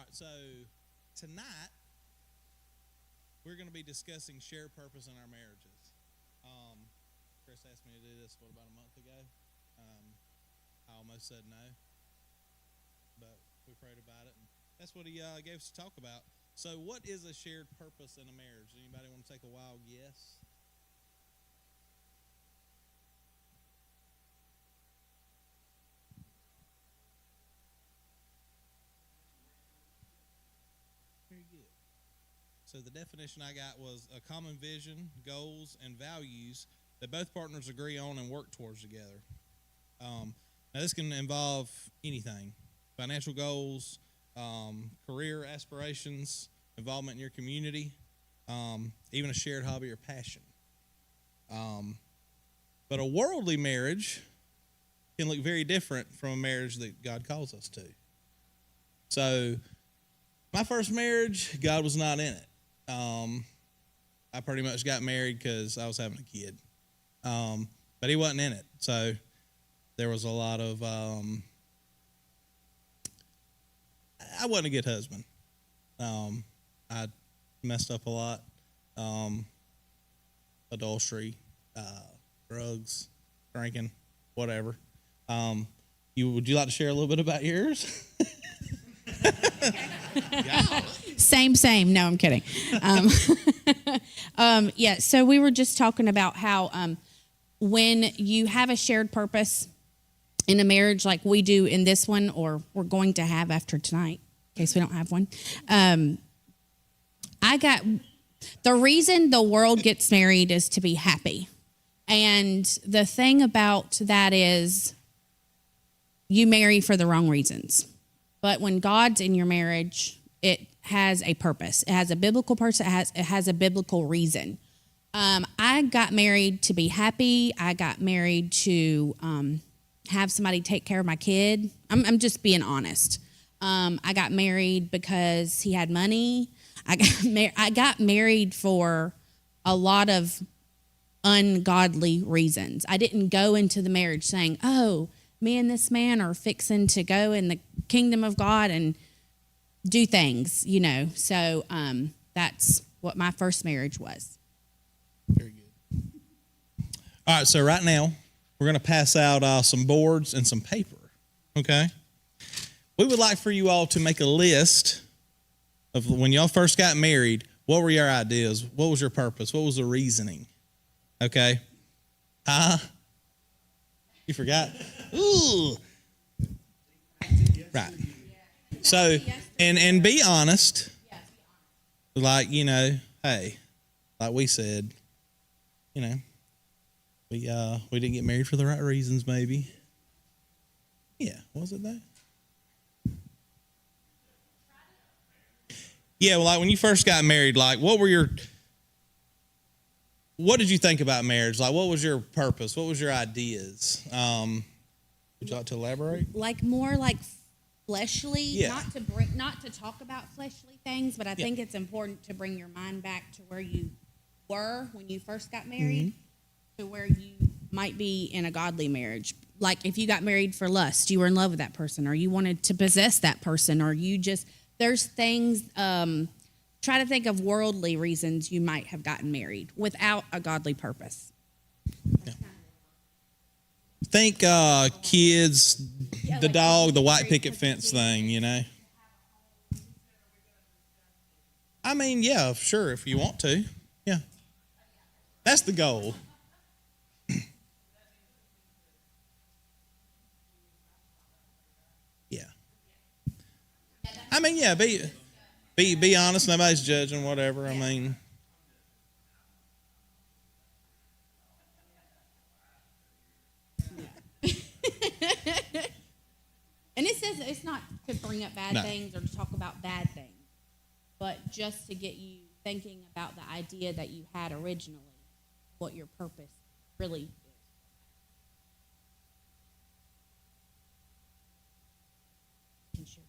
right, so tonight we're going to be discussing shared purpose in our marriages. Chris asked me to do this, about a month ago? I almost said no, but we prayed about it, and that's what he gave us to talk about. So, what is a shared purpose in a marriage? Anybody want to take a wild guess? Very good. So the definition I got was a common vision, goals, and values that both partners agree on and work towards together. Now this can involve anything: financial goals, career aspirations, involvement in your community, even a shared hobby or passion. But a worldly marriage can look very different from a marriage that God calls us to. So my first marriage, God was not in it. I pretty much got married because I was having a kid. But he wasn't in it. So there was a lot of, I wasn't a good husband. I messed up a lot. Adultery, drugs, drinking, whatever. Would you like to share a little bit about yours? Same. No, I'm kidding. Yeah, so we were just talking about how when you have a shared purpose in a marriage like we do in this one, or we're going to have after tonight, in case we don't have one, the reason the world gets married is to be happy. And the thing about that is you marry for the wrong reasons. But when God's in your marriage, it has a purpose. It has a biblical purpose. It has a biblical reason. I got married to be happy. I got married to have somebody take care of my kid. I'm just being honest. I got married because he had money. I got married for a lot of ungodly reasons. I didn't go into the marriage saying, "Oh, me and this man are fixing to go in the kingdom of God and do things," So that's what my first marriage was. Very good. All right, so right now we're going to pass out some boards and some paper, okay? We would like for you all to make a list of when y'all first got married, what were your ideas? What was your purpose? What was the reasoning? Okay? You forgot? Ooh. Right. So, and be honest. Like, hey, like we said, we didn't get married for the right reasons, maybe. Yeah, was it that? Yeah, well, like when you first got married, like what did you think about marriage? Like, what was your purpose? What was your ideas? Would you like to elaborate? Like more like fleshly, Yeah. not to talk about fleshly things, but I think it's important to bring your mind back to where you were when you first got married to where you might be in a godly marriage. Like if you got married for lust, you were in love with that person, or you wanted to possess that person, or there's things, try to think of worldly reasons you might have gotten married without a godly purpose. Yeah. Think kids, the dog, the white picket fence thing, I mean, yeah, sure, if you want to. Yeah. That's the goal. Yeah. I mean, yeah, be honest. Nobody's judging, whatever. I mean. And it says it's not to bring up bad No. things or to talk about bad things, but just to get you thinking about the idea that you had originally, what your purpose really is. Sure.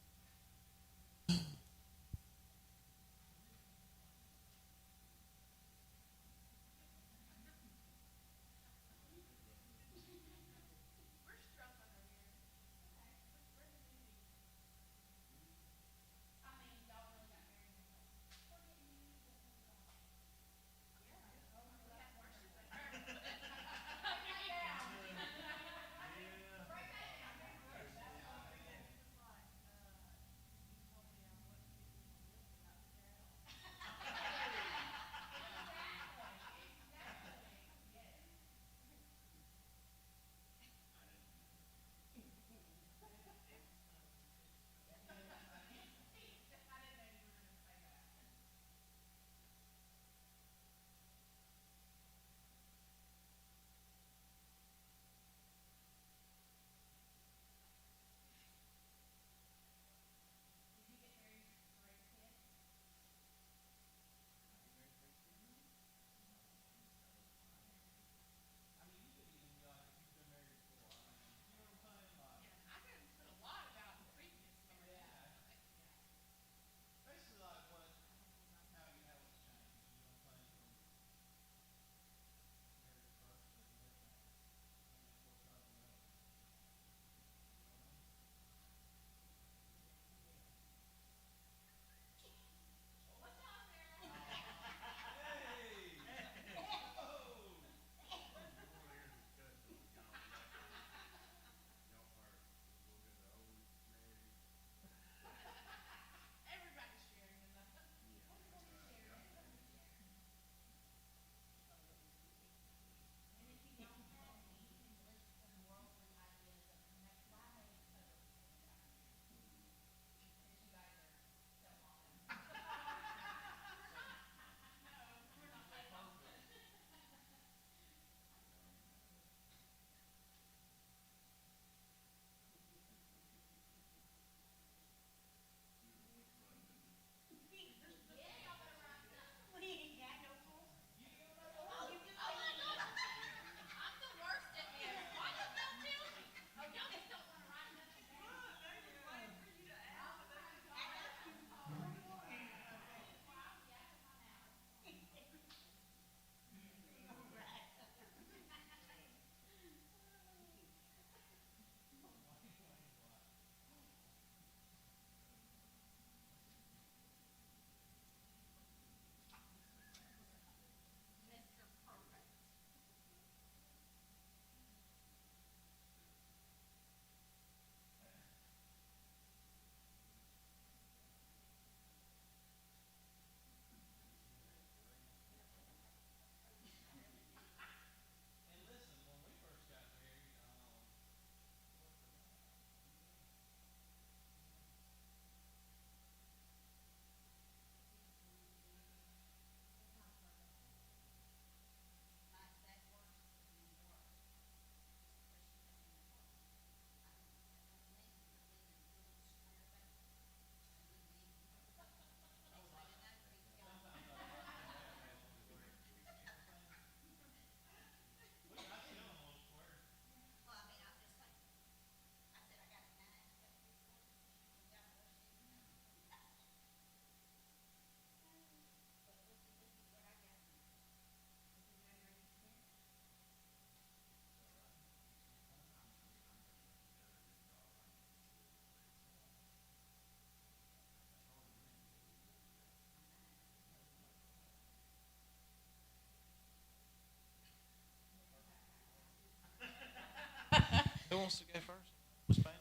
wants to go first? Miss Pam?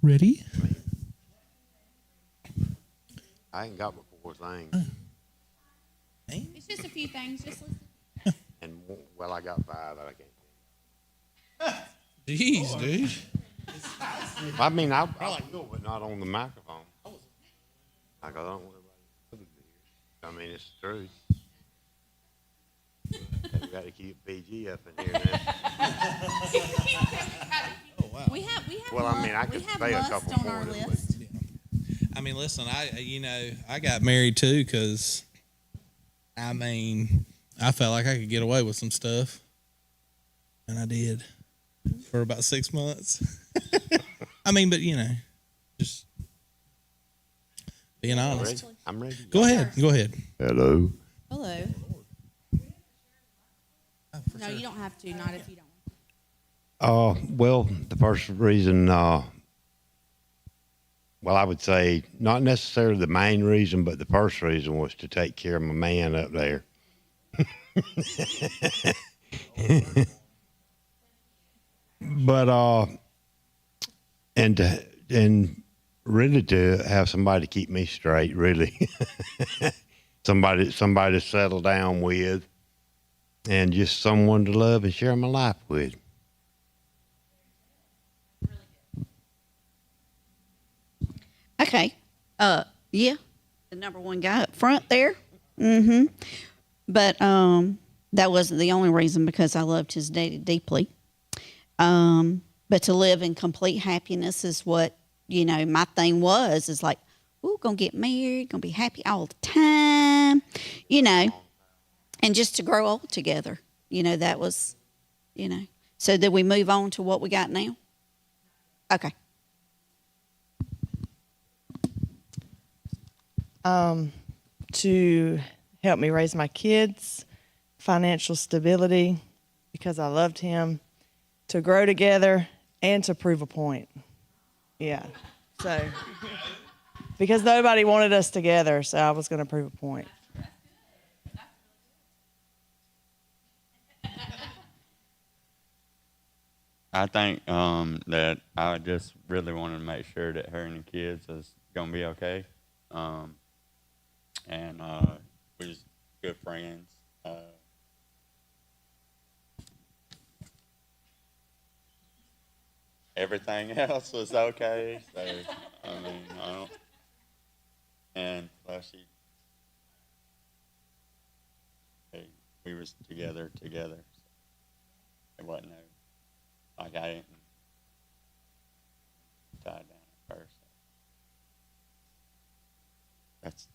Ready? I ain't got but 4 things, It's just a few things. Just listen. and well, I got 5 that I can't. Jeez, dude. I mean, I will, but not on the microphone. Like, I don't want everybody to hear. I mean, it's the truth. You got to keep PG up in here now. We have Well, I mean, I we could have say a lust couple on more our that would- list. I mean, listen, I got married too because, I mean, I felt like I could get away with some stuff, and I did for about 6 months. I mean, but just being honest. Ready? I'm ready. Go ahead. Hello. Hello. No, you don't have to. Not if you don't. Well, the first reason, well, I would say not necessarily the main reason, but the first reason was to take care of my man up there. But and really to have somebody to keep me straight, really. somebody to settle down with, and just someone to love and share my life with. Okay. Yeah. The number one guy up front there. But that wasn't the only reason, because I loved his daddy deeply. But to live in complete happiness is what, my thing is like, ooh, gonna get married, gonna be happy all the time, and just to grow old together. That was, So did we move on to what we got now? Okay. To help me raise my kids, financial stability, because I loved him, to grow together, and to prove a point. Yeah. So, because nobody wanted us together, so I was going to prove a point. I think that I just really wanted to make sure that her and the kids is gonna be okay, and we're just good friends. Everything else was okay, so I mean, I don't. And plus, we was together. So it wasn't no. Like I didn't tie down at first.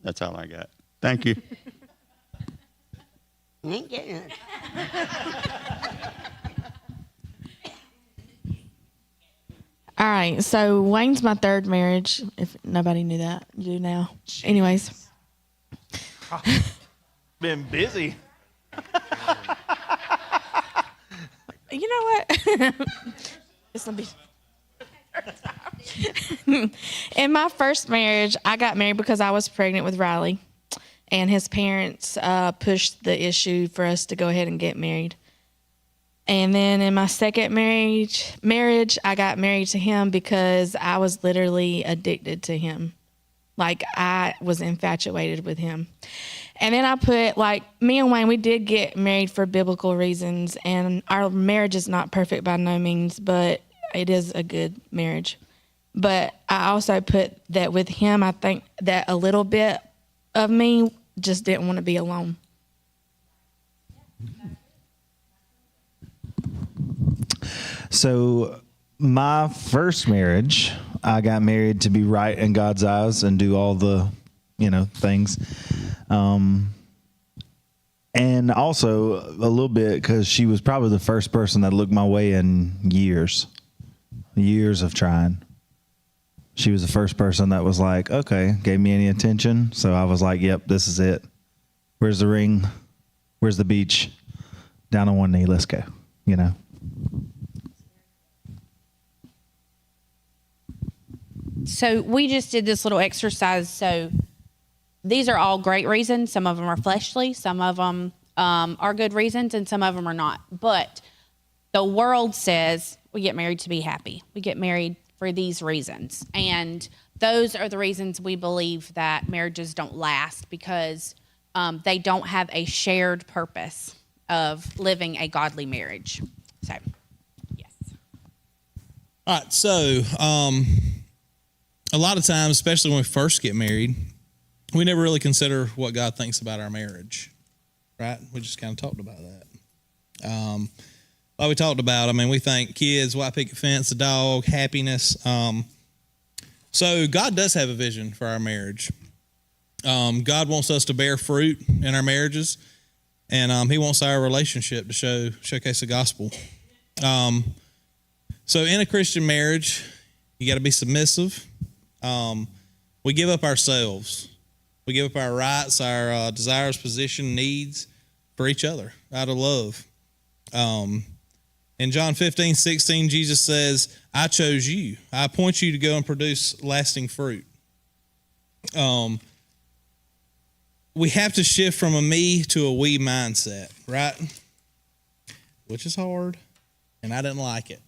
That's all I got. Thank you. You ain't getting it. All right, so Wayne's my third marriage. If nobody knew that, you do now. Anyways, Been busy. you know what? It's gonna be. In my first marriage, I got married because I was pregnant with Riley, and his parents pushed the issue for us to go ahead and get married. And then in my second marriage, I got married to him because I was literally addicted to him. Like, I was infatuated with him. And then I put, me and Wayne, we did get married for biblical reasons, and our marriage is not perfect by no means, but it is a good marriage. But I also put that with him, I think that a little bit of me just didn't want to be alone. So my first marriage, I got married to be right in God's eyes and do all the, things. And also a little bit because she was probably the first person that looked my way in years of trying. She was the first person that was like, okay, gave me any attention. So I was like, yep, this is it. Where's the ring? Where's the beach? Down on one knee. Let's go. you know. So we just did this little exercise. So these are all great reasons. Some of them are fleshly. Some of them are good reasons, and some of them are not. But the world says we get married to be happy. We get married for these reasons. And those are the reasons we believe that marriages don't last, because they don't have a shared purpose of living a godly marriage. So, yes. All right, so a lot of times, especially when we first get married, we never really consider what God thinks about our marriage, right? We just kind of talked about that. Like we talked about, I mean, we think kids, white picket fence, a dog, happiness. So God does have a vision for our marriage. God wants us to bear fruit in our marriages, and He wants our relationship to showcase the gospel. So in a Christian marriage, you got to be submissive. We give up ourselves. We give up our rights, our desires, position, needs for each other out of love. In John 15:16, Jesus says, I chose you. I appoint you to go and produce lasting fruit. We have to shift from a me to a we mindset, right? Which is hard, and I didn't like it.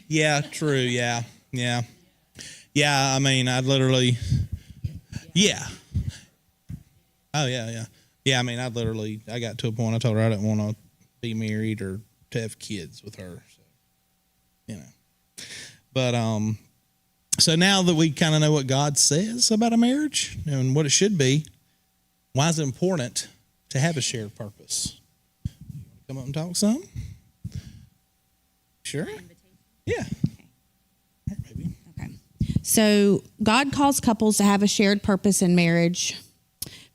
Yeah, true, yeah. I mean, I'd literally, yeah. Oh, yeah. Yeah, I mean, I got to a point I told her I didn't want to be married or to have kids with her. So, you know. But, so now that we kind of know what God says about a marriage and what it should be, why is it important to have a shared purpose? Come up and talk some? Sure? Yeah. All right, baby. Okay. So God calls couples to have a shared purpose in marriage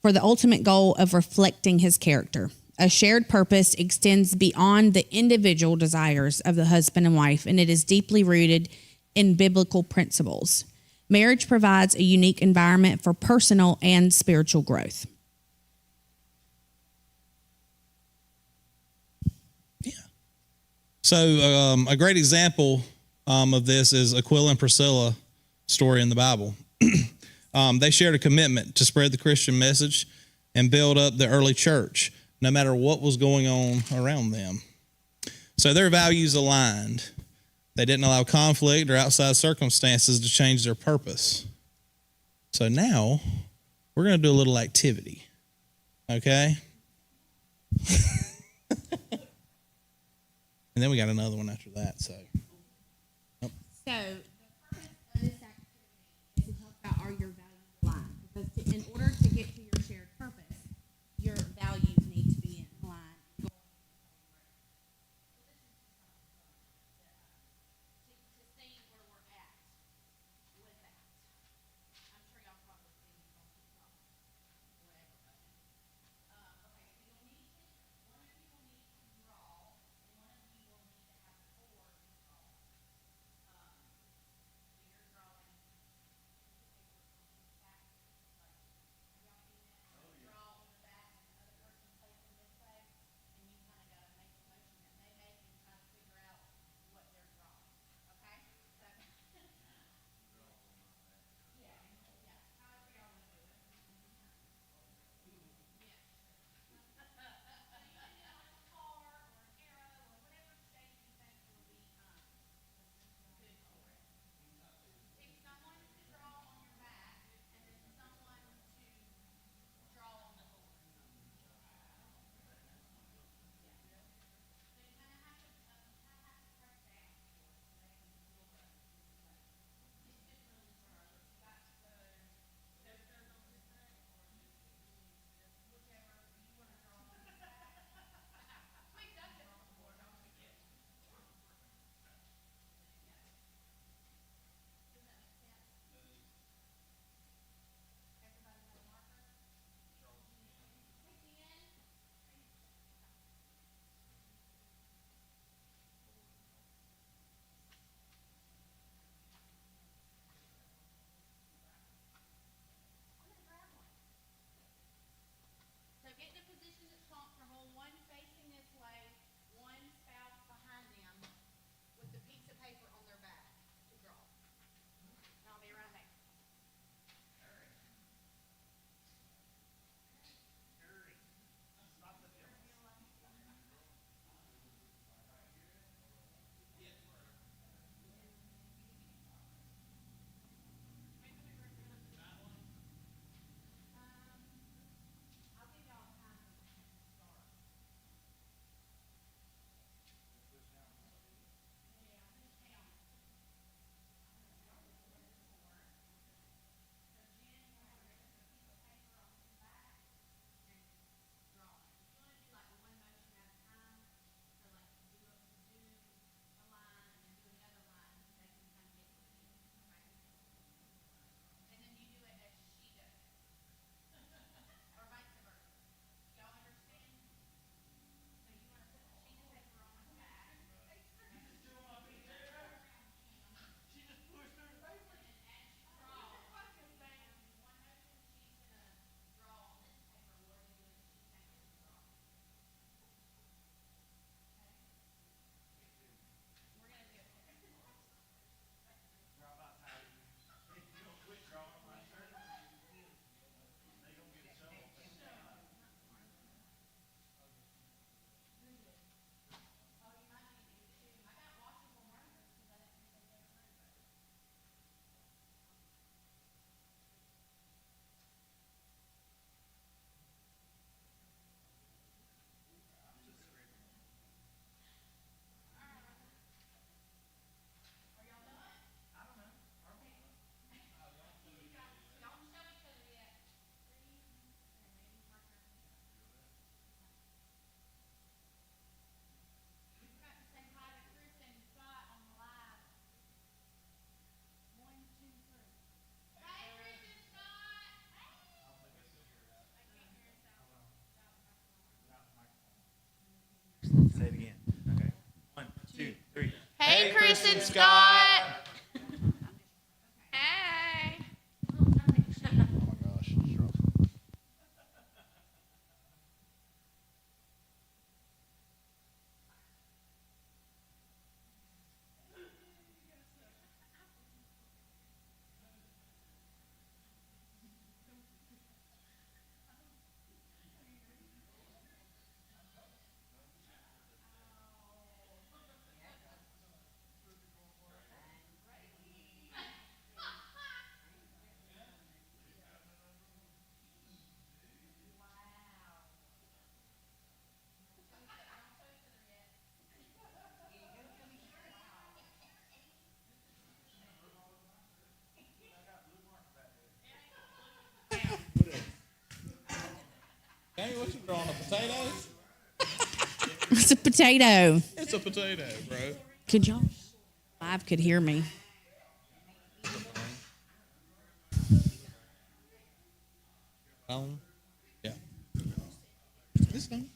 for the ultimate goal of reflecting His character. A shared purpose extends beyond the individual desires of the husband and wife, and it is deeply rooted in biblical principles. Marriage provides a unique environment for personal and spiritual growth. Yeah. So a great example of this is Aquila and Priscilla story in the Bible. They shared a commitment to spread the Christian message and build up the early church, no matter what was going on around them. So their values aligned. They didn't allow conflict or outside circumstances to change their purpose. So now we're going to do a little activity, okay? And then we got another one after that. So, So the purpose of this activity is to talk about are your values aligned? Because in order to get to your shared purpose, your values need to be in line. Hey, Chris and Scott. Hey. Hey, what you growing? A potato? It's a potato. It's a potato, bro. Could y'all live could hear me? Yeah. This thing.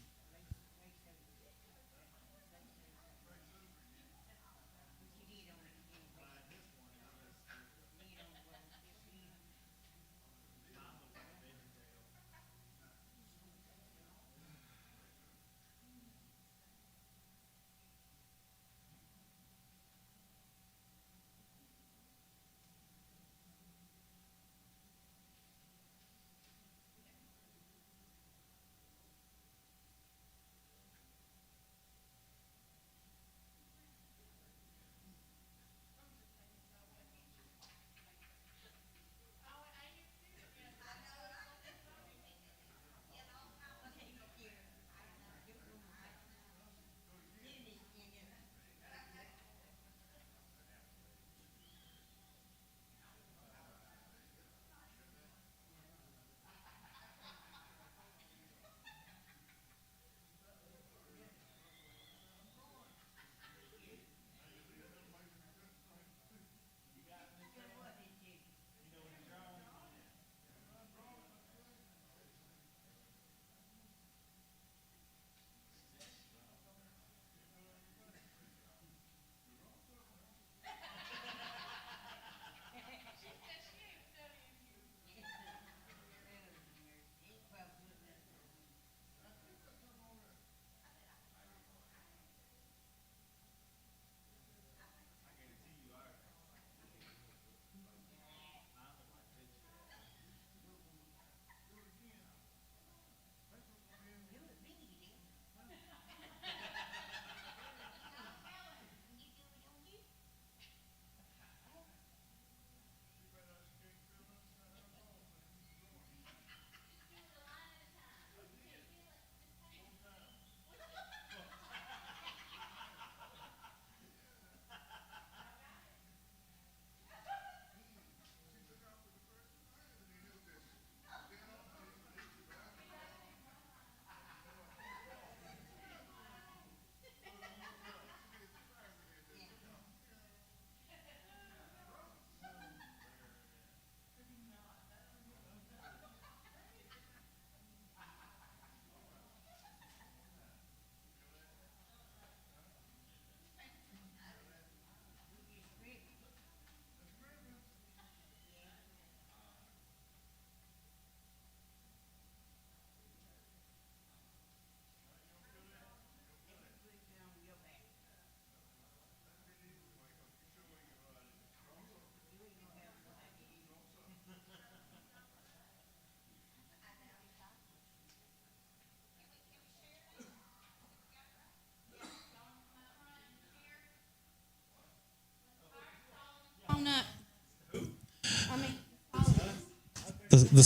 The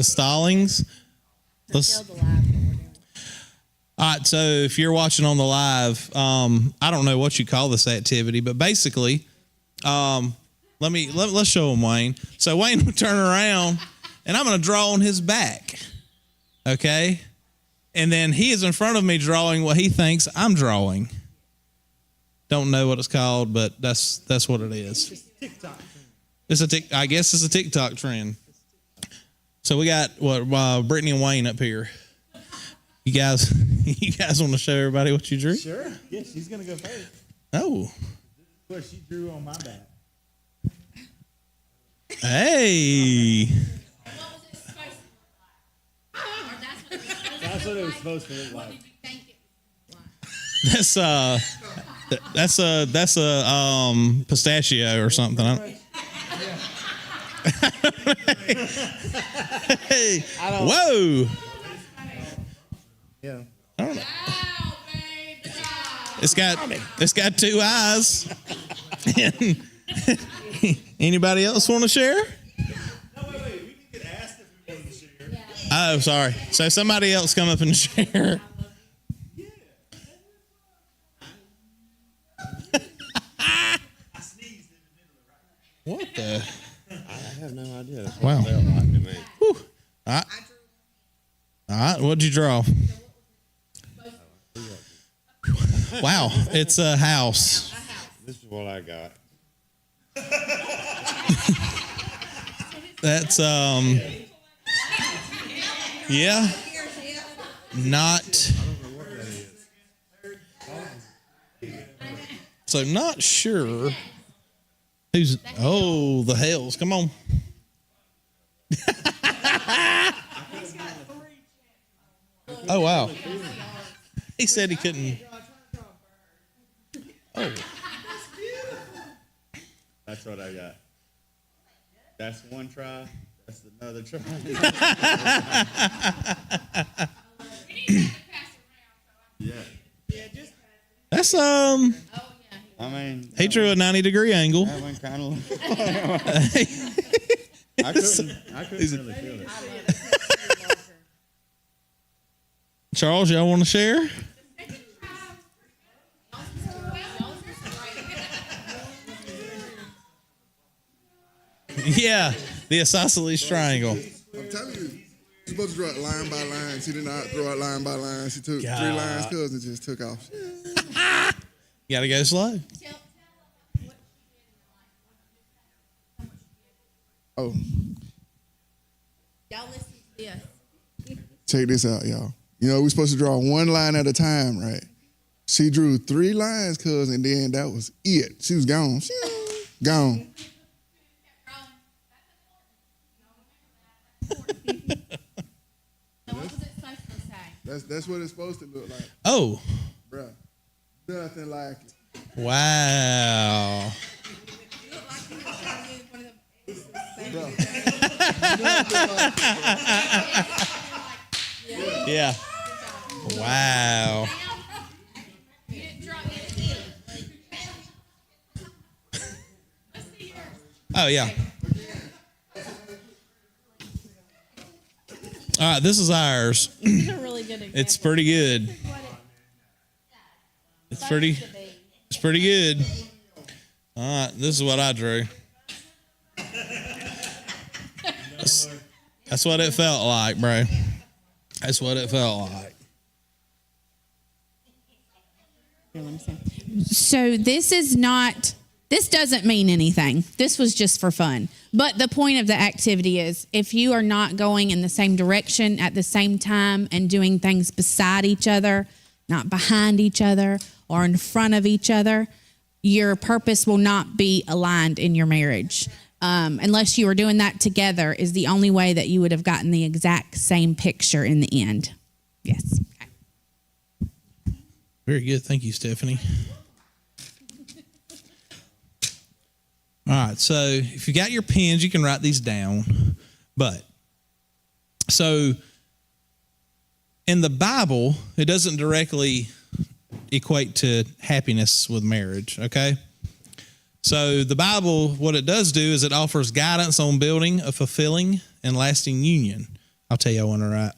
Stallings. Let's, all right, so if you're watching on the live, I don't know what you call this activity, but basically, let's show him Wayne. So Wayne will turn around, and I'm going to draw on his back, okay? And then he is in front of me drawing what he thinks I'm drawing. Don't know what it's called, but that's what it is. I guess it's a TikTok trend. So we got Brittany and Wayne up here. You guys want to show everybody what you drew? Sure. Yeah, she's gonna go first. Oh. What she drew on my back. Hey. That's what it was supposed to look like. That's a pistachio or something. Hey. Whoa. Yeah. It's got two eyes. Anybody else want to share? Oh, sorry. So somebody else come up and share. What the? I have no idea. That's Wow. what it felt like to me. Whew. All right. What'd you draw? Wow. It's a house. This is what I got. That's yeah. Not. So not sure who's. Oh, the hells! Come on. Oh wow. He said he couldn't. Oh. That's what I got. That's one try. That's another try. Yeah. That's I mean, He drew a 90-degree angle. that one kind of. I couldn't really feel it. Charles, y'all want to share? Yeah, the isosceles triangle. I'm telling you, you're supposed to draw it line by line. She did not draw it line by line. She took God. 3 lines, cousin just took off. You got to go slow. Oh, Y'all listen to this. check this out, y'all. You know, we're supposed to draw 1 line at a time, right? She drew 3 lines, cousin, and then that was it. She was gone. Gone. That's what it's supposed to look like, Oh, bruh. Nothing like it. wow. Yeah. Wow. Oh, yeah. All right, this is ours. It's pretty good. It's pretty good. All right, this is what I drew. That's what it felt like, bro. That's what it felt like. So this doesn't mean anything. This was just for fun. But the point of the activity is if you are not going in the same direction at the same time and doing things beside each other, not behind each other or in front of each other, your purpose will not be aligned in your marriage. Unless you were doing that together is the only way that you would have gotten the exact same picture in the end. Yes. Okay. Very good. Thank you, Stephanie. All right. So if you got your pens, you can write these down. But so in the Bible, it doesn't directly equate to happiness with marriage. Okay. So the Bible, what it does do is it offers guidance on building a fulfilling and lasting union. I'll tell you when to write.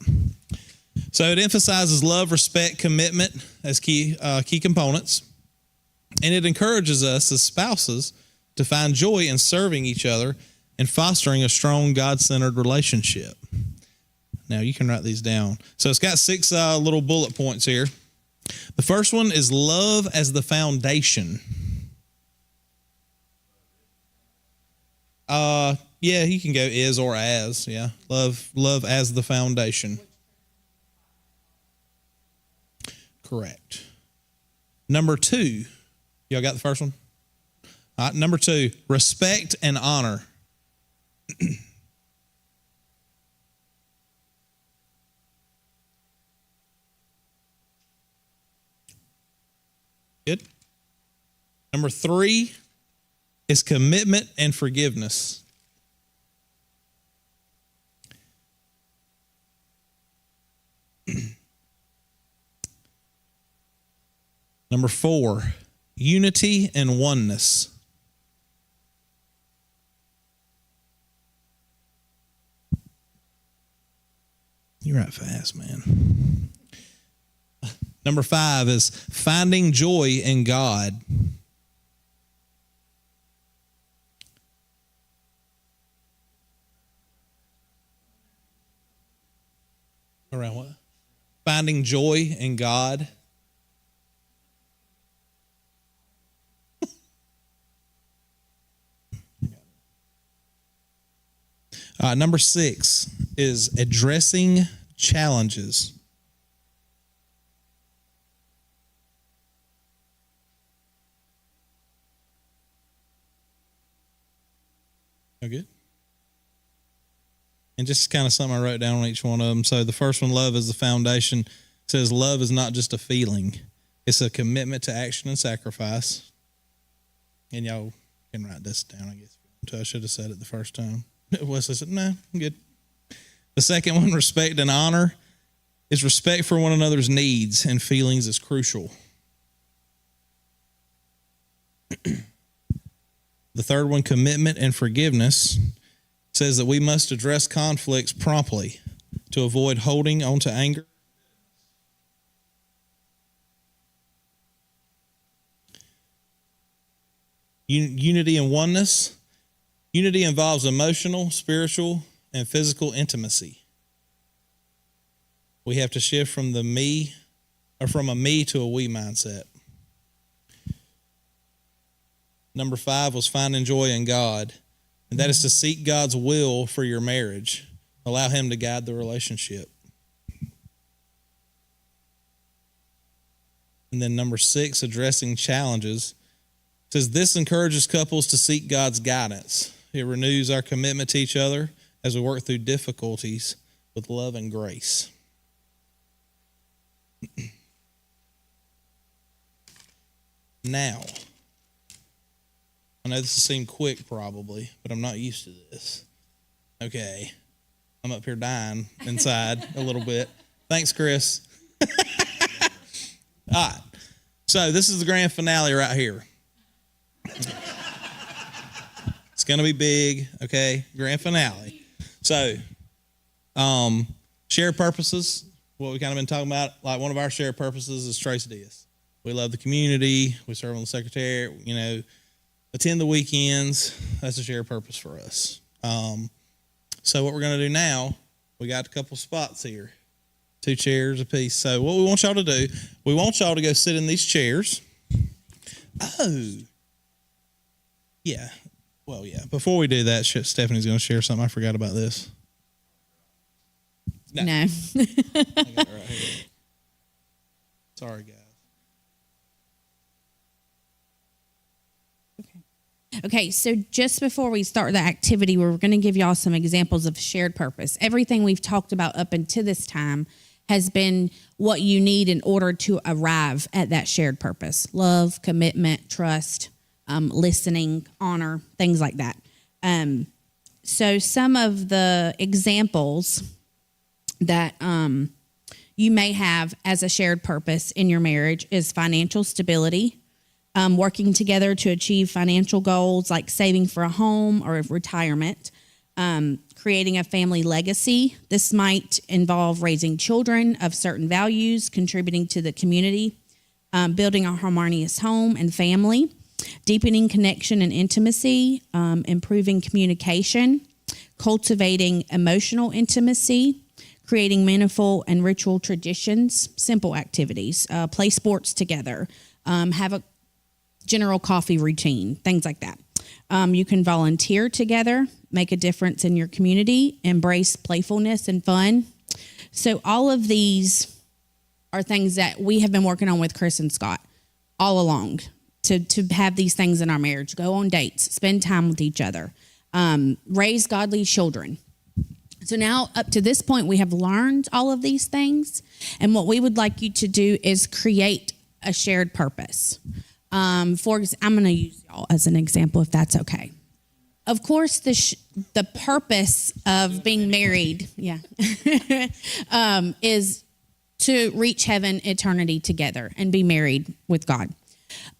So it emphasizes love, respect, commitment as key components. And it encourages us as spouses to find joy in serving each other and fostering a strong God-centered relationship. Now you can write these down. So it's got 6 little bullet points here. The first one is love as the foundation. Yeah, you can go is or as. Yeah, love as the foundation. Correct. Number 2, Y'all got the first one? All right, number 2, respect and honor. Good. Number 3 is commitment and forgiveness. Number 4, unity and oneness. You write fast, man. Number 5 is finding joy in God. Around what? Finding joy in God. Number 6 is addressing challenges. Okay. And just kind of something I wrote down on each one of them. So the first one, love is the foundation. It says love is not just a feeling. It's a commitment to action and sacrifice. And y'all can write this down, I guess. I should have said it the first time. Wesley said, no, I'm good. The second one, respect and honor, is respect for one another's needs and feelings is crucial. The third one, commitment and forgiveness, says that we must address conflicts promptly to avoid holding on to anger. Unity and oneness. Unity involves emotional, spiritual, and physical intimacy. We have to shift from a me to a we mindset. Number 5 was finding joy in God, and that is to seek God's will for your marriage. Allow Him to guide the relationship. And then number 6, addressing challenges. It says this encourages couples to seek God's guidance. It renews our commitment to each other as we work through difficulties with love and grace. Now, I know this will seem quick probably, but I'm not used to this. Okay. I'm up here dying inside a little bit. Thanks, Chris. All right. So this is the grand finale right here. It's going to be big, okay? Grand finale. So, shared purposes, what we kind of been talking about, like one of our shared purposes is Trace Diaz. We love the community. We serve on the secretariat, attend the weekends. That's a shared purpose for us. So what we're going to do now, we got a couple spots here, 2 chairs apiece. So what we want y'all to do, we want y'all to go sit in these chairs. Oh, yeah. Well, yeah. Before we do that, Stephanie's going to share something. I forgot about this. No. I got it right here. Sorry, guys. Okay, so just before we start the activity, we're going to give y'all some examples of shared purpose. Everything we've talked about up until this time has been what you need in order to arrive at that shared purpose. Love, commitment, trust, listening, honor, things like that. So some of the examples that you may have as a shared purpose in your marriage is financial stability, working together to achieve financial goals like saving for a home or retirement, creating a family legacy. This might involve raising children of certain values, contributing to the community, building a harmonious home and family, deepening connection and intimacy, improving communication, cultivating emotional intimacy, creating meaningful and ritual traditions, simple activities, play sports together, have a general coffee routine, things like that. You can volunteer together, make a difference in your community, embrace playfulness and fun. So all of these are things that we have been working on with Chris and Scott all along to have these things in our marriage. Go on dates, spend time with each other, raise godly children. So now up to this point, we have learned all of these things. And what we would like you to do is create a shared purpose. I'm going to use y'all as an example, if that's okay. Of course, the purpose of being married, is to reach heaven, eternity together, and be married with God.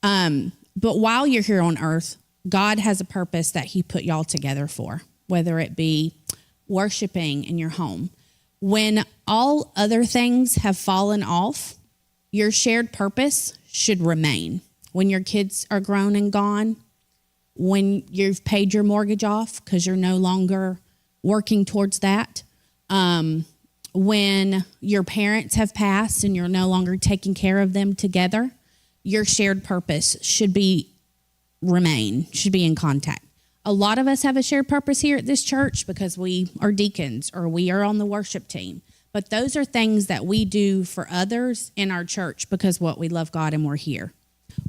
But while you're here on earth, God has a purpose that he put y'all together for, whether it be worshiping in your home. When all other things have fallen off, your shared purpose should remain. When your kids are grown and gone, when you've paid your mortgage off because you're no longer working towards that, when your parents have passed and you're no longer taking care of them together, your shared purpose should be in contact. A lot of us have a shared purpose here at this church because we are deacons or we are on the worship team. But those are things that we do for others in our church because we love God and we're here.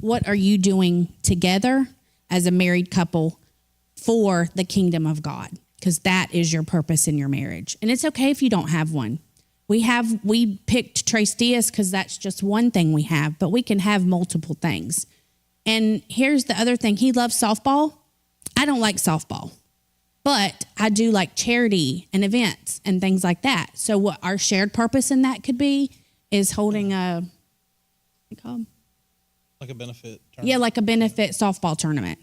What are you doing together as a married couple for the kingdom of God? Because that is your purpose in your marriage. And it's okay if you don't have one. We picked Trace Diaz because that's just one thing we have, but we can have multiple things. And here's the other thing. He loves softball. I don't like softball, but I do like charity and events and things like that. So what our shared purpose in that could be is holding a, what's it called? Like a benefit tournament. Yeah, like a benefit softball tournament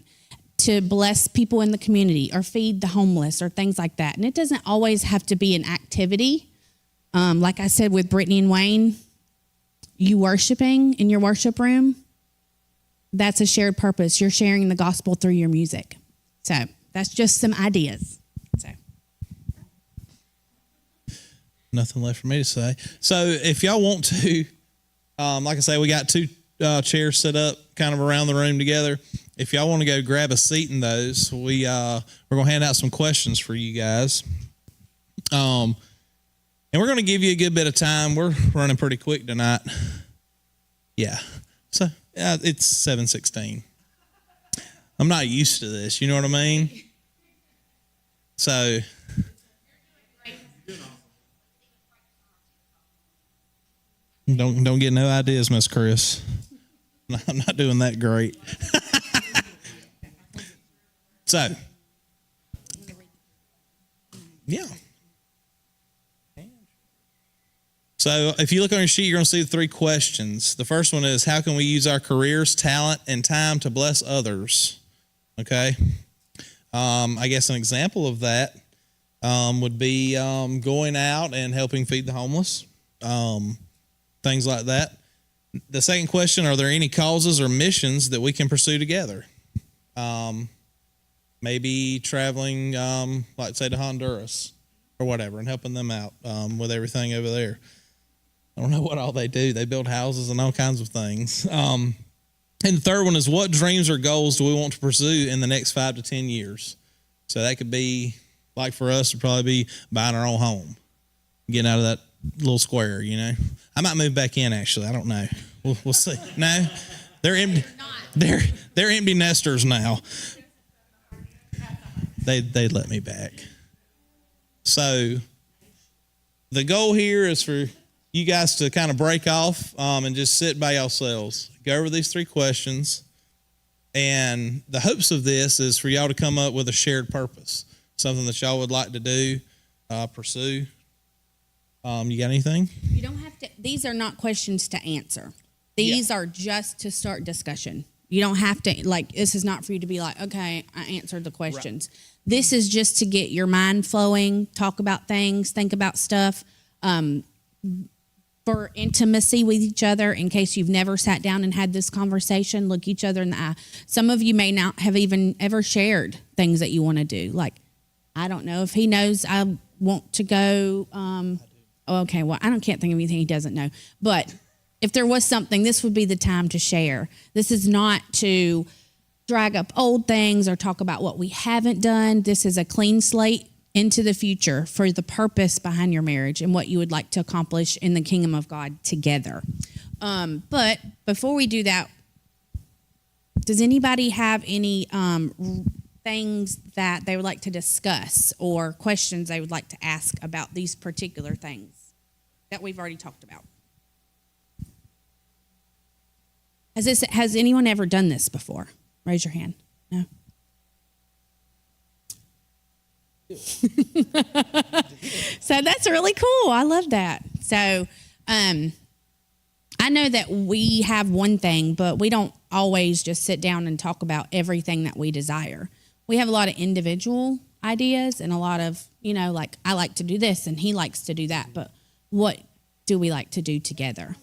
to bless people in the community or feed the homeless or things like that. And it doesn't always have to be an activity. Like I said with Brittany and Wayne, you worshiping in your worship room, that's a shared purpose. You're sharing the gospel through your music. So that's just some ideas. So Nothing left for me to say. So if y'all want to, like I say, we got two chairs set up kind of around the room together. If y'all want to go grab a seat in those, we're going to hand out some questions for you guys. And we're going to give you a good bit of time. We're running pretty quick tonight. Yeah. So it's 7:16. I'm not used to this. You know what I mean? So don't get no ideas, Miss Chris. I'm not doing that great. So, yeah. So if you look on your sheet, you're going to see the three questions. The first one is, how can we use our careers, talent, and time to bless others? Okay. I guess an example of that would be going out and helping feed the homeless, things like that. The second question, are there any causes or missions that we can pursue together? Maybe traveling, like say to Honduras or whatever, and helping them out with everything over there. I don't know what all they do. They build houses and all kinds of things. And the third one is, what dreams or goals do we want to pursue in the next 5 to 10 years? So that could be, like for us, it'd probably be buying our own home, getting out of that little square, you know. I might move back in, actually. I don't know. We'll see. No, they're empty. They're empty nesters now. They let me back. So the goal here is for you guys to kind of break off and just sit by yourselves. Go over these three questions. And the hopes of this is for y'all to come up with a shared purpose, something that y'all would like to do, pursue. You got anything? You don't have to. These are not questions to answer. These are just to start discussion. You don't have to, like, this is not for you to be like, okay, I answered the questions. Right. This is just to get your mind flowing, talk about things, think about stuff, for intimacy with each other. In case you've never sat down and had this conversation, look each other in the eye. Some of you may not have even ever shared things that you want to do. Like, I don't know if he knows I want to go. Okay, well, I can't think of anything he doesn't know. But if there was something, this would be the time to share. This is not to drag up old things or talk about what we haven't done. This is a clean slate into the future for the purpose behind your marriage and what you would like to accomplish in the kingdom of God together. But before we do that, Does anybody have any things that they would like to discuss or questions they would like to ask about these particular things that we've already talked about? Has anyone ever done this before? Raise your hand. No. So that's really cool. I love that. So, I know that we have one thing, but we don't always just sit down and talk about everything that we desire. We have a lot of individual ideas and a lot of, like I like to do this and he likes to do that, but what do we like to do together?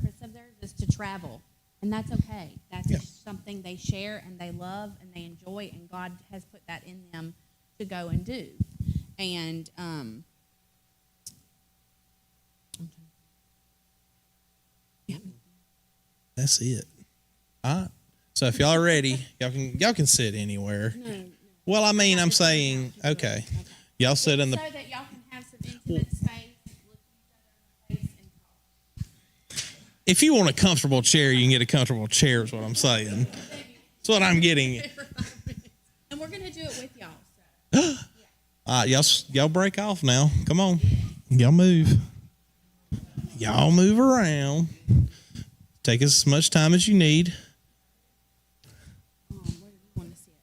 Purpose of theirs is to travel, and that's okay. That's just something they share and they love and they enjoy, and God has put that in them to go and do. And That's it. All right. So if y'all are ready, y'all can sit anywhere. Well, I mean, I'm saying, okay. Y'all sit in the. so that y'all can have some intimate space, look each other in the face, and talk. If you want a comfortable chair, you can get a comfortable chair. Is what I'm saying. That's what I'm getting. And we're gonna do it with y'all. So. Y'all break off now. Come on, y'all move. Y'all move around. Take as much time as you need. Where do you want to see it?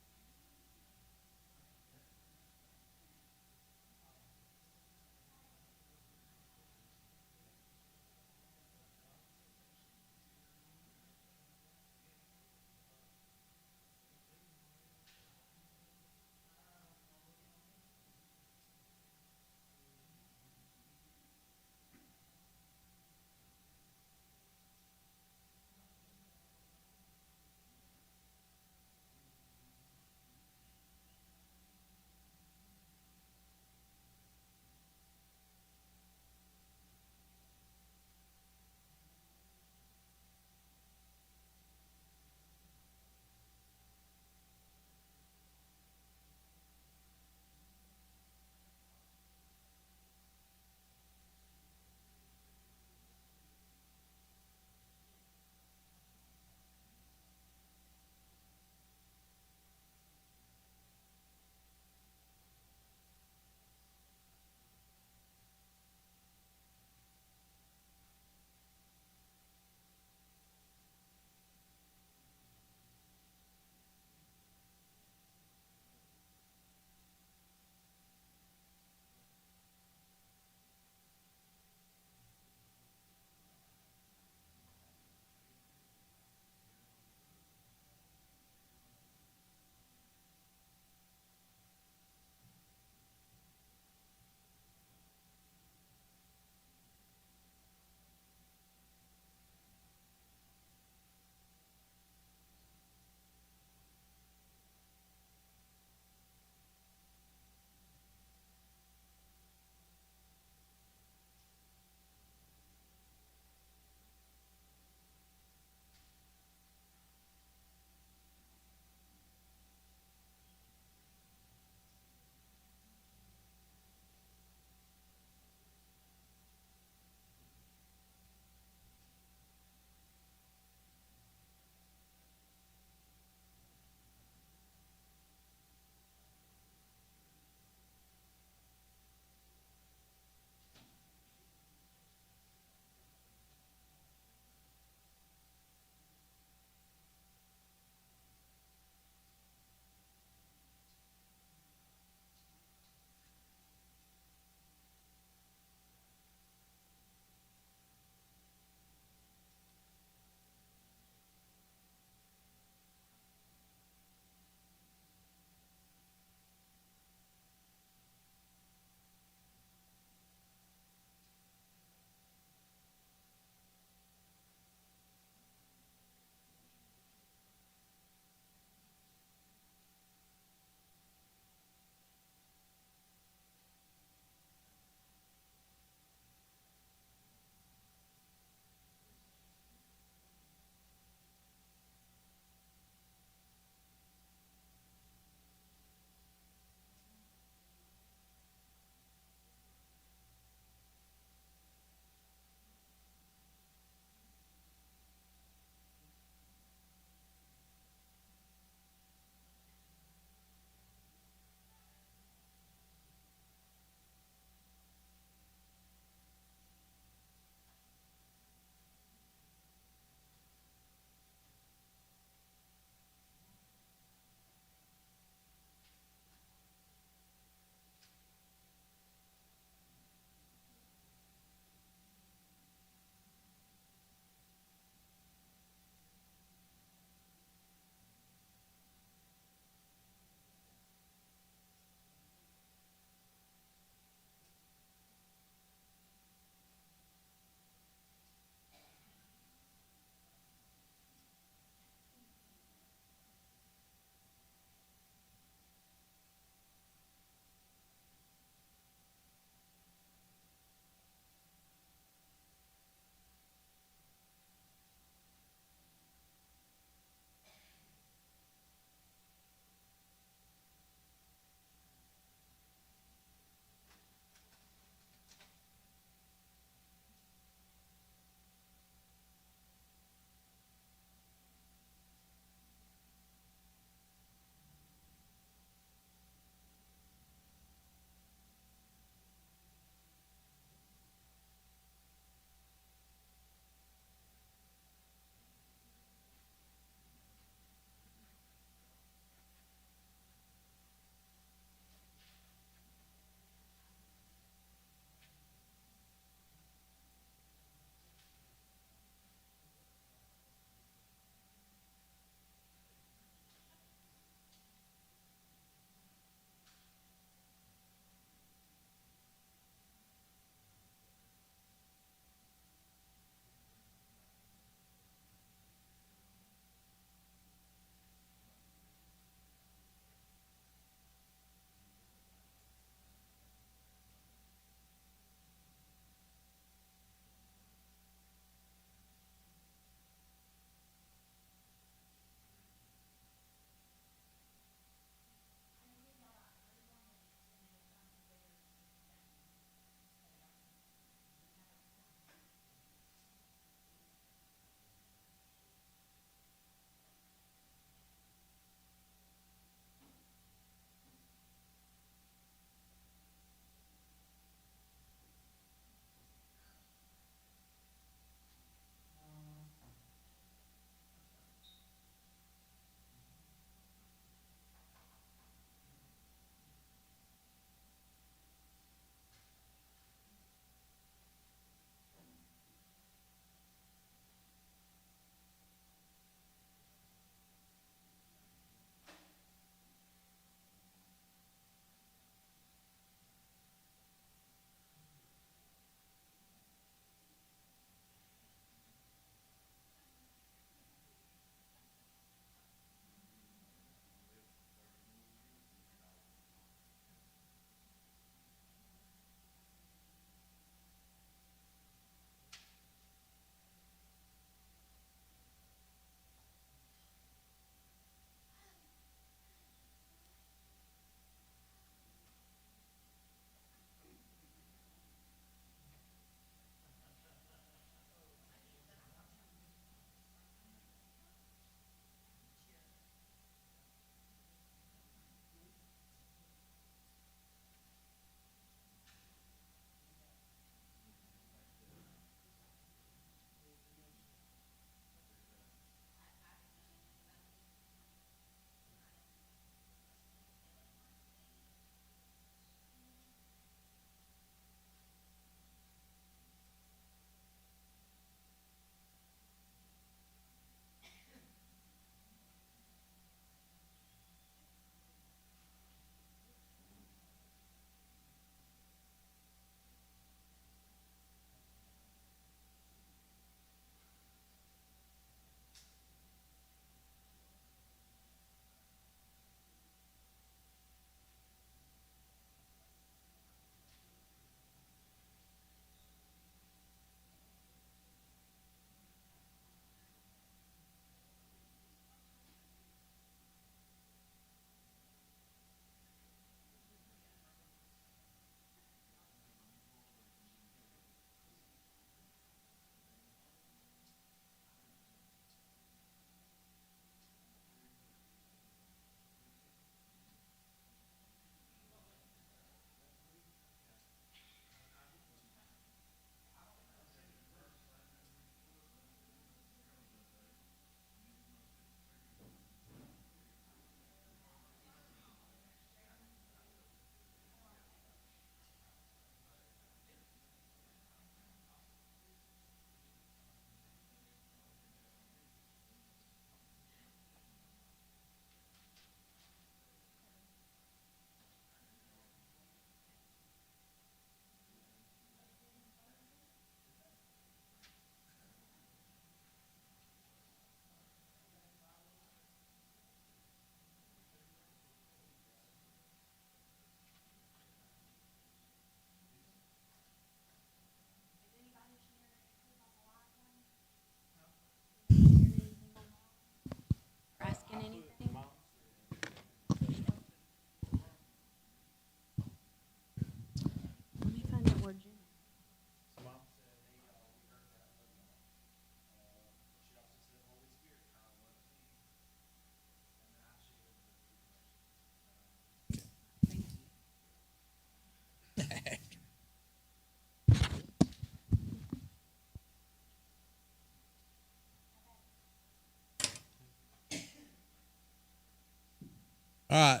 All right.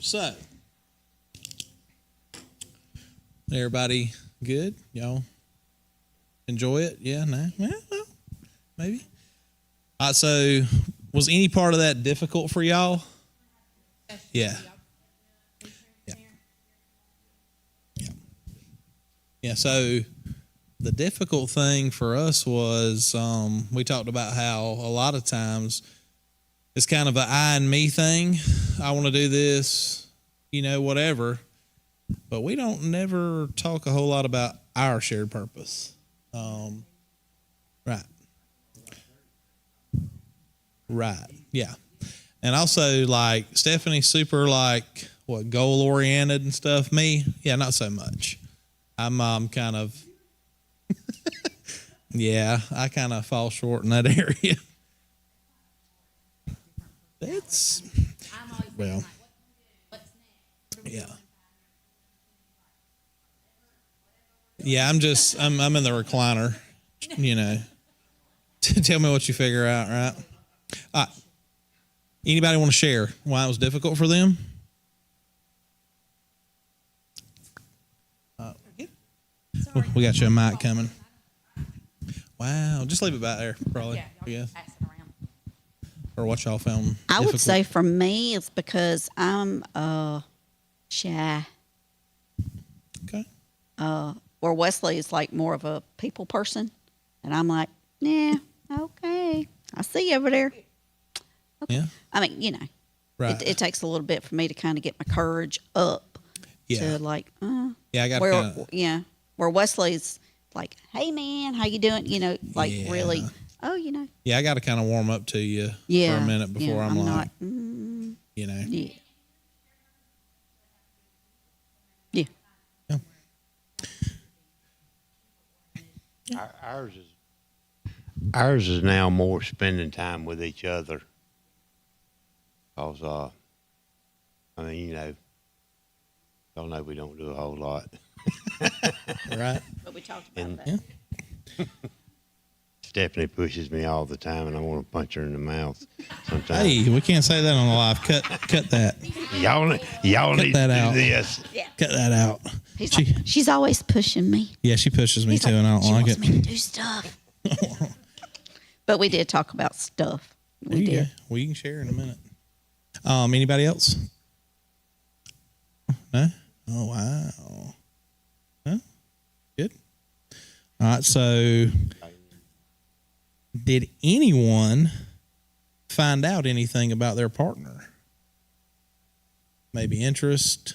So, everybody good? Y'all enjoy it? Yeah, no? Well, maybe. All right, so was any part of that difficult for y'all? Yeah. Yeah. Yeah. Yeah, so the difficult thing for us was we talked about how a lot of times it's kind of an I and me thing. I want to do this, whatever. But we don't never talk a whole lot about our shared purpose. Right. Right. Yeah. And also, like, Stephanie's super, like, goal oriented and stuff. Me, yeah, not so much. I'm kind of, yeah, I kind of fall short in that area. It's, well, yeah. Yeah, I'm in the recliner, Tell me what you figure out, right? Anybody want to share why it was difficult for them? We got you a mic coming. Wow, just leave it back there, probably. Yeah. Or what y'all found I would difficult? say for me, it's because I'm shy. Okay. Where Wesley is like more of a people person, and I'm like, yeah, okay, I see you over there. Okay. Yeah. I mean, Right. it takes a little bit for me to kind of get my courage up Yeah. to like, Yeah, I got where kind of. yeah, where Wesley's like, hey man, how you doing? Like Yeah. really, Yeah, I got to kind of warm up to you yeah, for a minute before yeah, I'm like, not, Yeah. yeah. Yeah. Ours is now more spending time with each other. Cause y'all know we don't do a whole lot. Right. But we talked about And- that. Stephanie pushes me all the time, and I want to punch her in the mouth sometimes. Hey, we can't say that on the live. Cut that. Y'all need that to out. do this. Cut that out. He's She- like, she's always pushing me. Yeah, she pushes me He's too, and I don't she like wants it. me to do stuff. But we did talk about stuff. There We you did. go. We can share in a minute. Anybody else? No? Oh, wow. Huh? Good. All right, so did anyone find out anything about their partner? Maybe interest?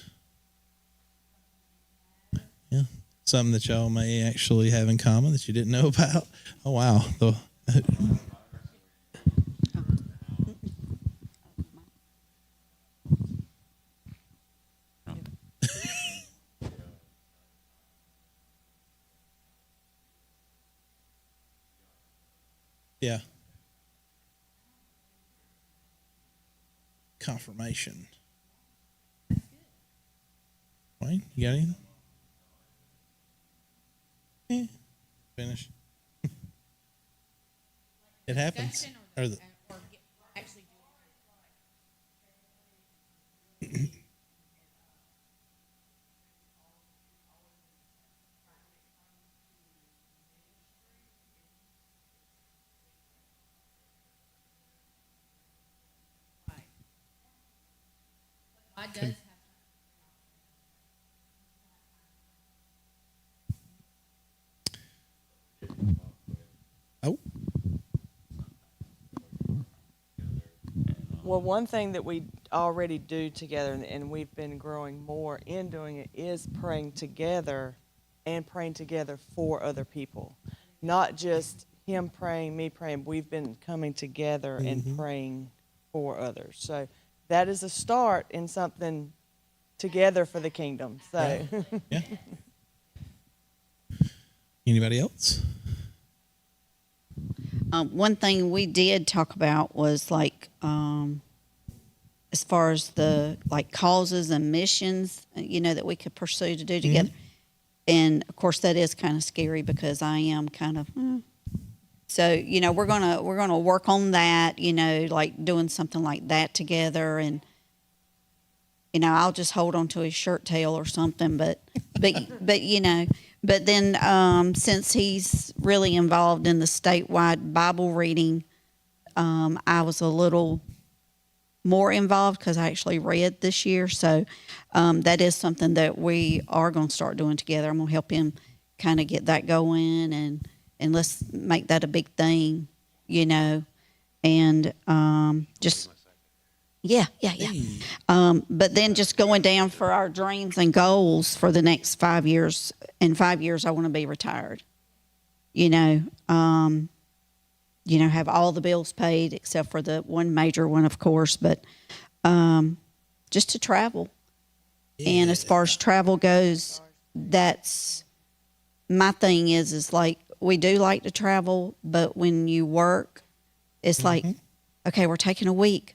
Yeah. Something that y'all may actually have in common that you didn't know about? Oh, wow. Yeah. Confirmation. Wayne, you got anything? Yeah. Finish. It happens. Or the, oh, Well, one thing that we already do together, and we've been growing more in doing it, is praying together and praying together for other people. Not just him praying, me praying. We've been coming together and praying for others. So that is a start in something together for the kingdom. So yeah. Anybody else? One thing we did talk about was like, as far as the like causes and missions, that we could pursue to do together. And of course, that is kind of scary because I am kind of. So we're gonna work on that. Like doing something like that together, and I'll just hold on to his shirt tail or something. But but then since he's really involved in the statewide Bible reading, I was a little more involved because I actually read this year. So that is something that we are going to start doing together. I'm going to help him kind of get that going, and let's make that a big thing, and just. Yeah. But then just going down for our dreams and goals for the next 5 years. In 5 years, I want to be retired. Have all the bills paid except for the one major one, of course. But just to travel. And as far as travel goes, that's my thing. Is like we do like to travel, but when you work, it's like, okay, we're taking a week.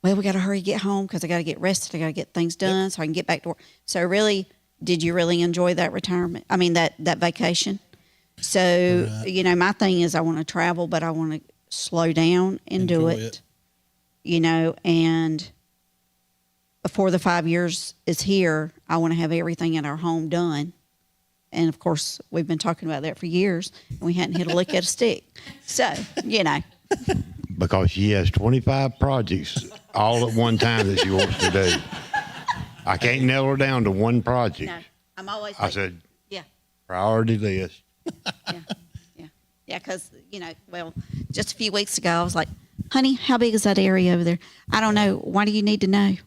Well, we got to hurry get home because I got to get rested. I got to get things done so I can get back to work. So really, did you really enjoy that retirement? I mean, that vacation? So, my thing is I want to travel, but I want to slow down and do it. And before the 5 years is here, I want to have everything in our home done. And, of course, we've been talking about that for years, and we hadn't hit a lick at a stick. So, Because she has 25 projects all at one time that she wants to do. I can't nail her down to one project. No, I'm always I said, yeah. priority list. Yeah, because, just a few weeks ago, I was like, honey, how big is that area over there? I don't know. Why do you need to know?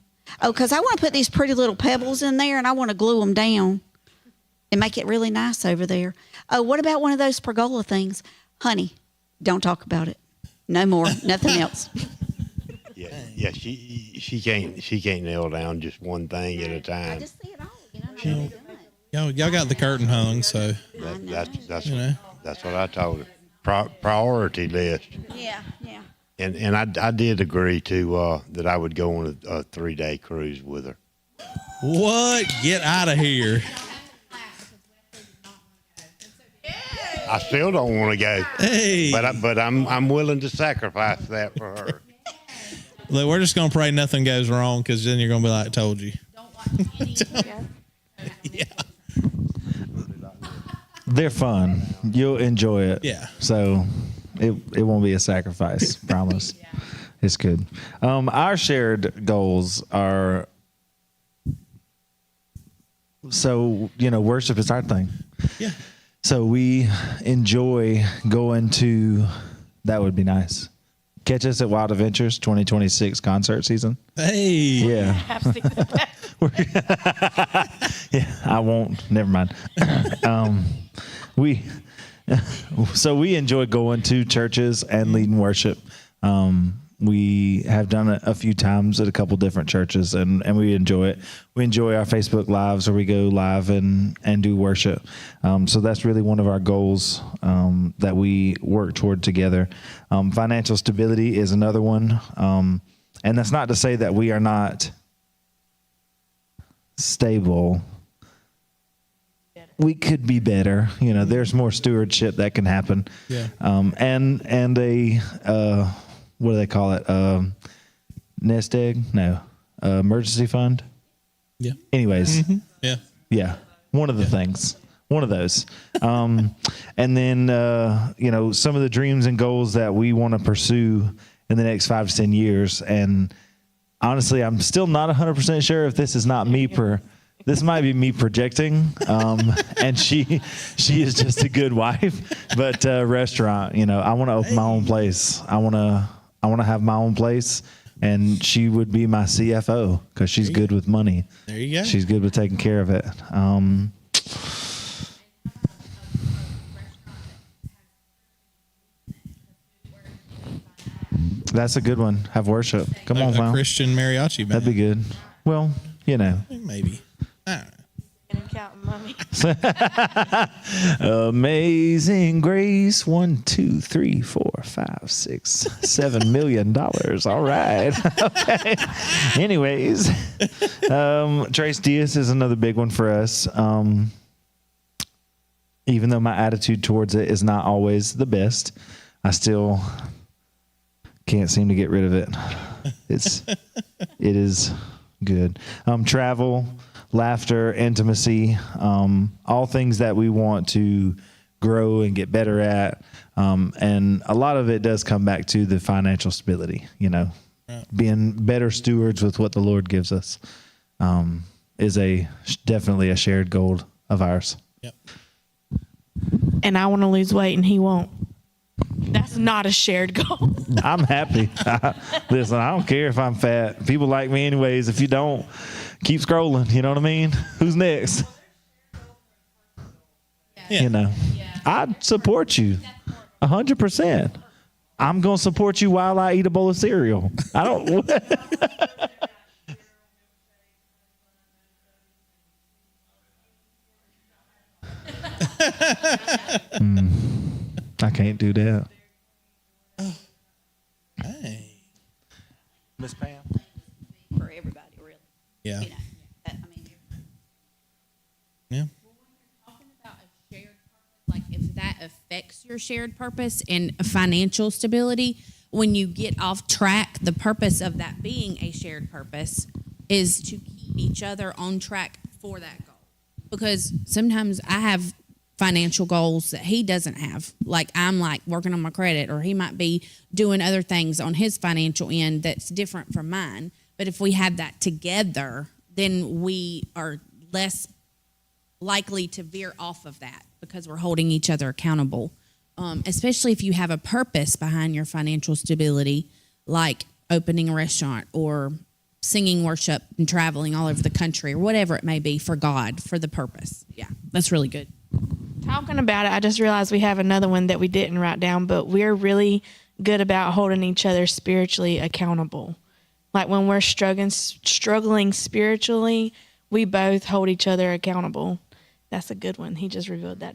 Oh, because I want to put these pretty little pebbles in there, and I want to glue them down and make it really nice over there. Oh, what about one of those pergola things? Honey, don't talk about it. No more, nothing else. Yeah. She can't nail down just one thing at a time. I just see it all. Y'all got the curtain hung, so That's what I told her. Priority list. Yeah. And I did agree to that I would go on a 3-day cruise with her. what? Get out of here. I still don't want to go. Hey. But I'm willing to sacrifice that for her. Look, we're just gonna pray nothing goes wrong, because then you're gonna be like, "Told you." Yeah. They're fun. You'll enjoy it. Yeah. So it won't be a sacrifice. Promise. It's good. Our shared goals are. So worship is our thing. Yeah. So we enjoy going to. That would be nice. Catch us at Wild Adventures 2026 concert season. Hey. Yeah. I've seen that. Yeah, I won't. Never mind. We enjoy going to churches and leading worship. We have done it a few times at a couple different churches, and we enjoy it. We enjoy our Facebook Lives where we go live and do worship. So that's really one of our goals that we work toward together. Financial stability is another one. And that's not to say that we are not stable. We could be better. There's more stewardship that can happen. Yeah. And a what do they call it? Nest egg? No. Emergency fund? Yeah. Anyways. Mm-hmm. Yeah. Yeah. One of the things. One of those. And then, some of the dreams and goals that we want to pursue in the next 5 to 10 years. And honestly, I'm still not 100% sure if this is not me this might be me projecting. And she is just a good wife, but restaurant, I want to open my own place. I want to have my own place, and she would be my CFO because she's good with money. There you go. She's good with taking care of it. That's a good one. Have worship. Come on, a Val. Christian mariachi band. That'd be good. Well, Maybe. I don't know. And counting money. Amazing Grace. 1, 2, 3, 4, 5, 6, $7 million. All right. Okay. Anyways, Trace Diaz is another big one for us. Even though my attitude towards it is not always the best, I still can't seem to get rid of it. It is Good. Travel, laughter, intimacy, all things that we want to grow and get better at. And a lot of it does come back to the financial stability, being better stewards with what the Lord gives us, is definitely a shared goal of ours. Yep. And I want to lose weight and he won't. That's not a shared goal. I'm happy. Listen, I don't care if I'm fat. People like me anyways. If you don't, keep scrolling. You know what I mean? Who's next? Yeah. I'd support you 100%. I'm going to support you while I eat a bowl of cereal. I don't. I can't do that. Hey. Miss Pam? For everybody, really. Yeah. You know, I mean, Yeah. Talking about a shared purpose, like if that affects your shared purpose and financial stability, when you get off track, the purpose of that being a shared purpose is to keep each other on track for that goal. Because sometimes I have financial goals that he doesn't have. Like I'm like working on my credit, or he might be doing other things on his financial end that's different from mine. But if we have that together, then we are less likely to veer off of that because we're holding each other accountable. Especially if you have a purpose behind your financial stability, like opening a restaurant or singing worship and traveling all over the country or whatever it may be for God, for the purpose. Yeah, that's really good. Talking about it, I just realized we have another one that we didn't write down, but we're really good about holding each other spiritually accountable. Like when we're struggling spiritually, we both hold each other accountable. That's a good one. He just revealed that.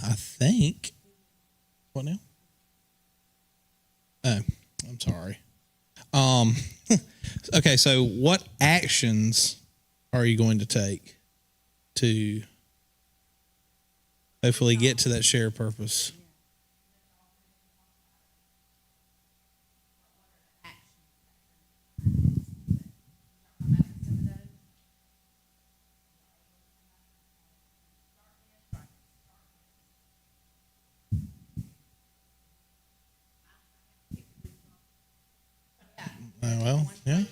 I think. What now? Oh, I'm sorry. Okay, so what actions are you going to take to hopefully get to that shared purpose? Well, yeah.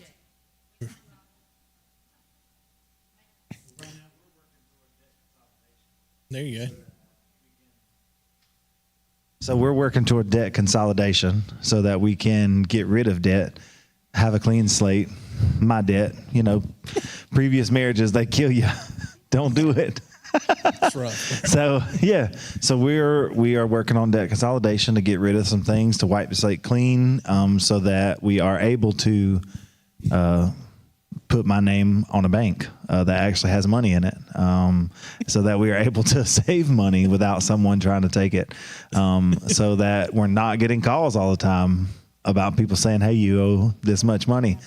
There you go. So we're working toward debt consolidation so that we can get rid of debt, have a clean slate. My debt, previous marriages, they kill you. Don't do it. It's rough. So we are working on debt consolidation to get rid of some things, to wipe the slate clean, so that we are able to put my name on a bank that actually has money in it, so that we are able to save money without someone trying to take it, so that we're not getting calls all the time about people saying, hey, you owe this much money.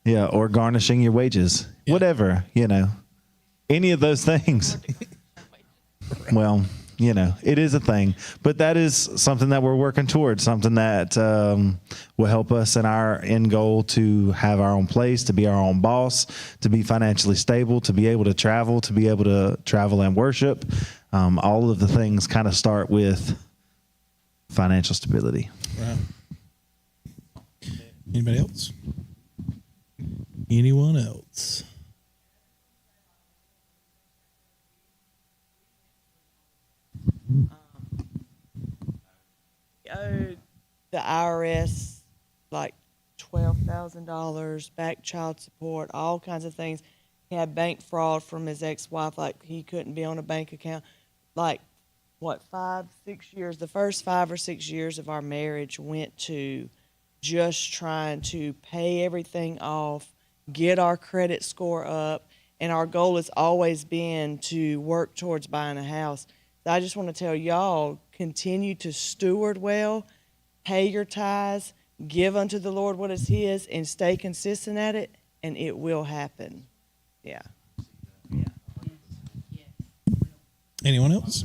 Yeah, or garnishing your wages, whatever, any of those things. Well, it is a thing, but that is something that we're working towards, something that will help us in our end goal to have our own place, to be our own boss, to be financially stable, to be able to travel and worship. All of the things kind of start with financial stability. Right. Anybody else? Anyone else? Owed the IRS like $12,000, back child support, all kinds of things. He had bank fraud from his ex-wife, like he couldn't be on a bank account. Like, 5, 6 years, the first 5 or 6 years of our marriage went to just trying to pay everything off, get our credit score up, and our goal has always been to work towards buying a house. So I just want to tell y'all, continue to steward well, pay your tithes, give unto the Lord what is His and stay consistent at it, and it will happen. Yeah. Anyone else?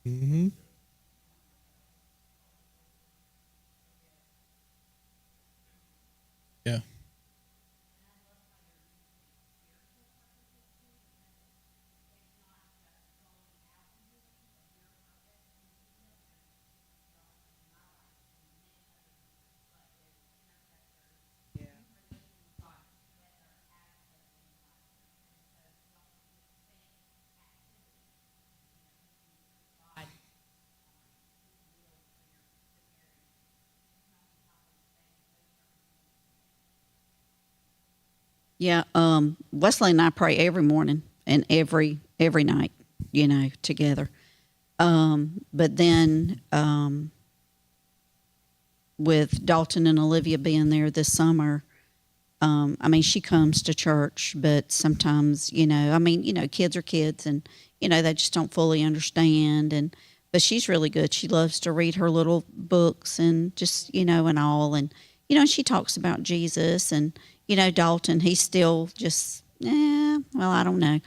Mm-hmm. Yeah. Yeah, Wesley and I pray every morning and every night, you know, together. But then with Dalton and Olivia being there this summer, I mean, she comes to church, but sometimes, you know, I mean, you know, kids are kids, and you know they just don't fully understand. And but she's really good. She loves to read her little books and just, you know, and all, and you know, she talks about Jesus. And you know, Dalton, he's still just, well, I don't know.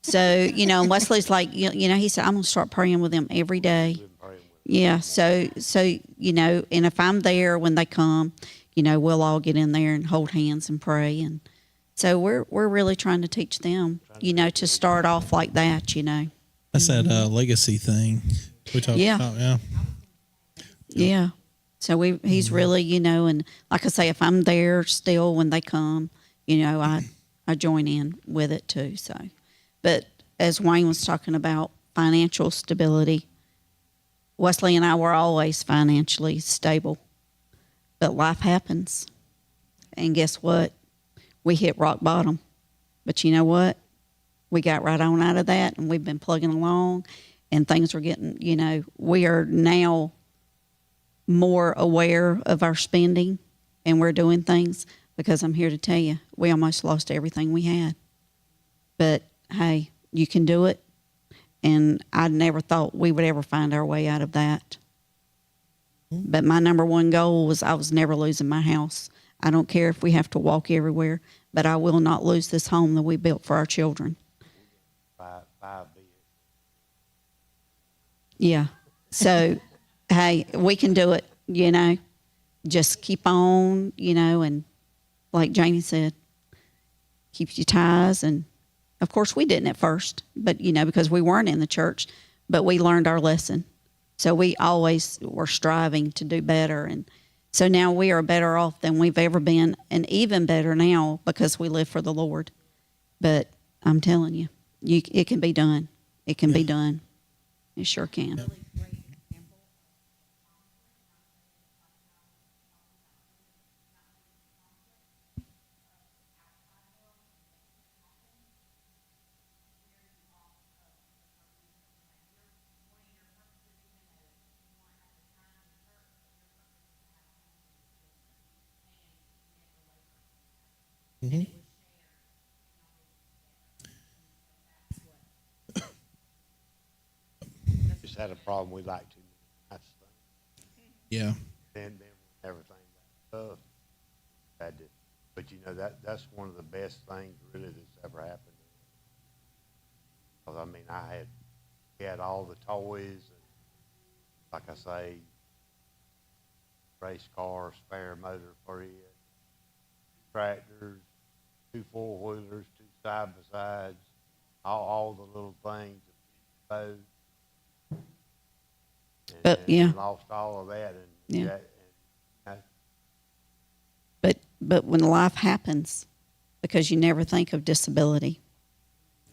So, you know, and Wesley's like, you know, he said, I'm going to start praying with them every day. Yeah. So, you know, and if I'm there when they come, you know, we'll all get in there and hold hands and pray. And so we're really trying to teach them, you know, to start off like that, you know. That's that legacy thing we talked about. Yeah. Yeah. So he's really, you know, and like I say, if I'm there still when they come, you know, I join in with it too. So, but as Wayne was talking about financial stability, Wesley and I were always financially stable, but life happens. And guess what? We hit rock bottom. But you know what? We got right on out of that, and we've been plugging along, and things are getting, you know, we are now more aware of our spending, and we're doing things, because I'm here to tell you, we almost lost everything we had. But hey, you can do it. And I never thought we would ever find our way out of that. But my number one goal was I was never losing my house. I don't care if we have to walk everywhere, but I will not lose this home that we built for our children. Yeah. So, hey, we can do it, you know. Just keep on, you know, and like Jamie said, keep your ties. And, of course, we didn't at first, but, you know, because we weren't in the church, but we learned our lesson. So we always were striving to do better. And so now we are better off than we've ever been, and even better now because we live for the Lord. But I'm telling you, it can be done. It can be done. It sure can. Mm-hmm. Just had a problem we like to. That's the thing. Yeah. Then everything got tough. Had to, but you know that's one of the best things really that's ever happened. Because I mean, we had all the toys, and like I say, race cars, spare motor for it, tractors, 2 4-wheelers, 2 side-by-sides, all the little things, boat. But, yeah. We lost all of that, and Yeah. But when life happens, because you never think of disability,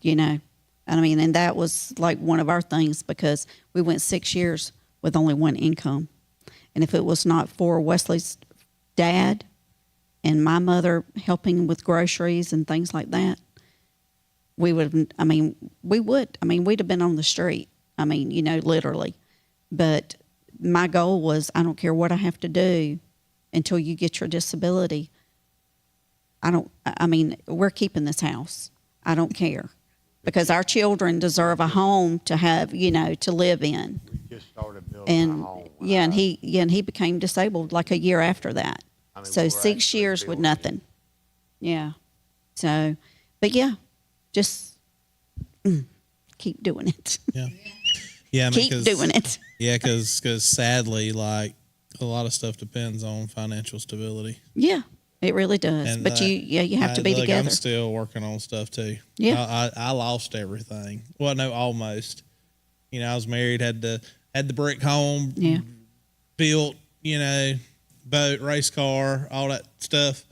you know. I mean, and that was like one of our things, because we went 6 years with only one income. And if it was not for Wesley's dad and my mother helping with groceries and things like that, we'd have been on the street. I mean, you know, literally. But my goal was, I don't care what I have to do until you get your disability. We're keeping this house. I don't care, because our children deserve a home to have, to live in. We just started building a And home. and he became disabled like a year after that. I mean, So we're 6 actually years with building. nothing. Yeah. So, but yeah, just keep doing it. Yeah. Yeah. I mean, Keep 'cause- doing it. Yeah, because sadly, like a lot of stuff depends on financial stability. Yeah, it really does. And, But you have to be look, together. I'm still working on stuff too. Yeah. I lost everything. Well, no, almost. I was married, had the brick home Yeah. built, boat, race car, all that stuff.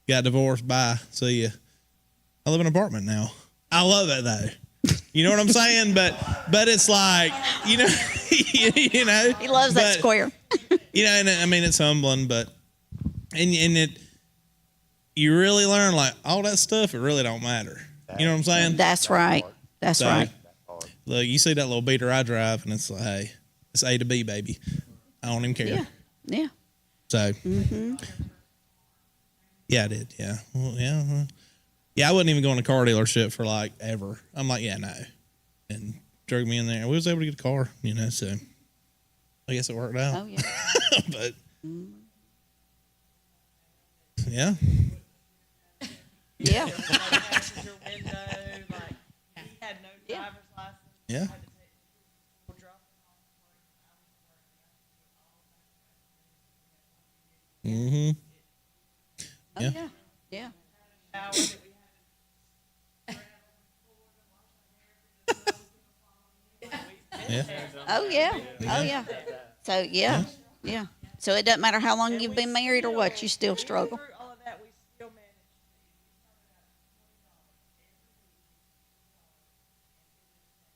Got divorced. Bye. See ya. I live in an apartment now. I love it though. You know what I'm saying? But it's like, you know. He loves that but, square. And I mean, it's humbling, but and it, you really learn like all that stuff. It really don't matter. You know what I'm saying? That's right. That's So, right. Look, you see that little beater I drive, and it's like, hey, it's A to B, baby. I don't even care. Yeah. Yeah. So, yeah, I did. Yeah. Well, yeah. Yeah, I wouldn't even go in a car dealership for like ever. I'm like, yeah, no. And drug me in there. We was able to get a car, so I guess it worked out. Oh yeah. But, yeah. Yeah. Yeah. Mm-hmm. Oh Yeah. yeah. Yeah. Yeah. Oh yeah. Oh yeah. So yeah. So it doesn't matter how long you've been married or what, you still struggle.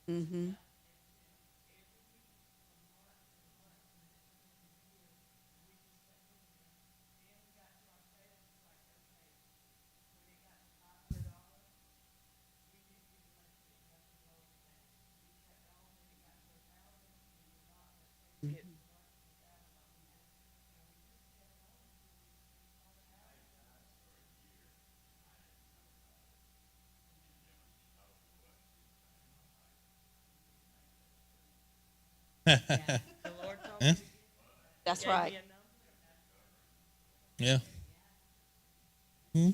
Mm-hmm. Yeah. That's right. Yeah. Hmm.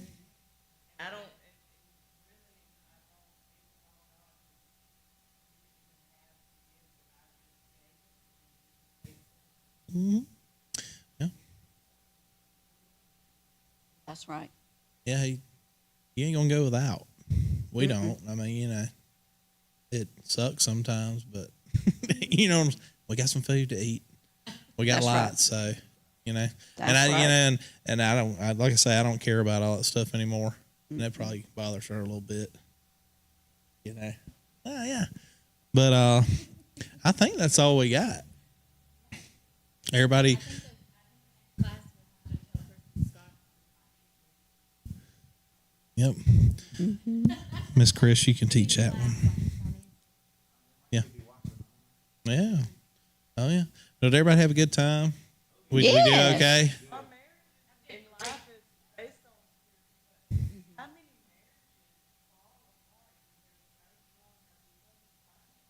Mm-hmm. Yeah. That's right. Yeah. You ain't gonna go without. We don't. I mean, it sucks sometimes, but we got some food to eat. We got That's right. lots, so That's and I, right. and I don't. Like I say, I don't care about all that stuff anymore, and that probably bothers her a little bit. Oh yeah, but I think that's all we got. Everybody. Yep. Miss Chris, you can teach that one. Yeah. Yeah. Oh yeah. Did everybody have a good time? We do Yes. okay?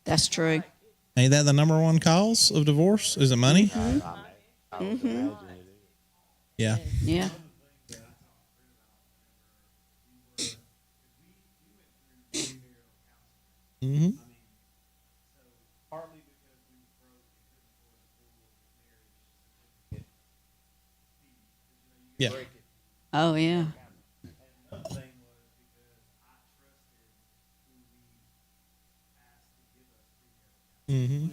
That's true. Ain't that the number one cause of divorce? Is it money? Yeah. Yeah. Mm-hmm. Yeah. Oh yeah. Mm-hmm.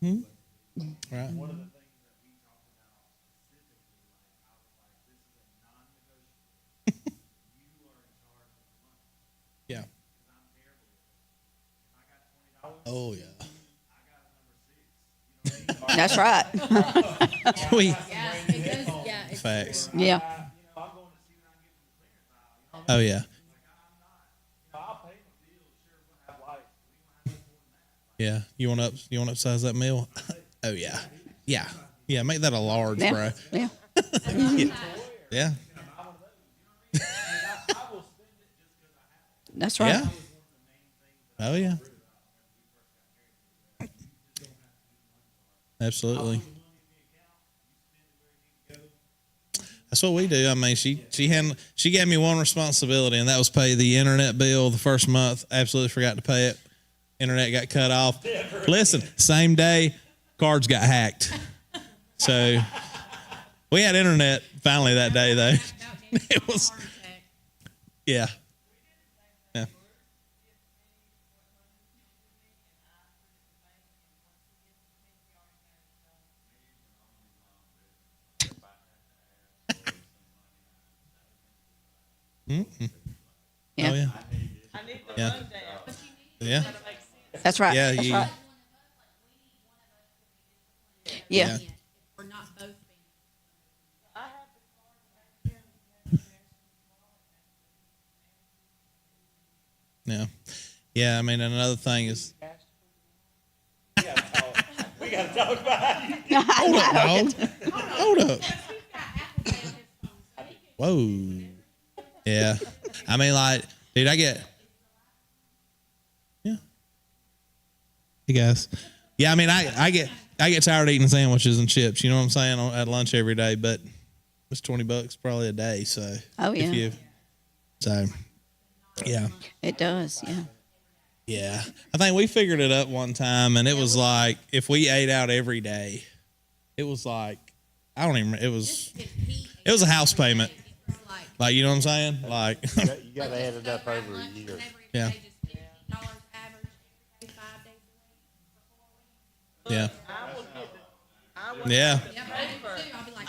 Hmm? Right. Yeah. Oh yeah. That's right. We. Facts. Yeah. Oh yeah. Yeah. You want to upsize that meal? Oh yeah. Yeah. Yeah. Make that a large, Yeah. bro. Yeah. Yeah. That's right. Yeah. Oh yeah. Absolutely. That's what we do. I mean, she gave me one responsibility, and that was pay the internet bill the first month. Absolutely forgot to pay it. Internet got cut off. Listen, same day, cards got hacked. So we had internet finally that day, though. It was, yeah. Yeah. Yeah. Oh yeah. Yeah. Yeah. That's right. Yeah. That's You, right. Yeah. yeah. We're not both Yeah. Yeah. I mean, another thing is. We got to talk about it. Hold up, dog. Hold up. Whoa. Yeah. I mean, like, dude, I get. Yeah. Hey guys. Yeah, I mean, I get tired of eating sandwiches and chips. You know what I'm saying? At lunch every day, but it's $20 probably a day. So. Oh, yeah. So. Yeah. It does. Yeah. Yeah. I think we figured it up one time, and it was like if we ate out every day, it was like I don't even. It was a house payment. Like, you know what I'm saying? Like, You got to add it up over a year. yeah. Yeah. Yeah.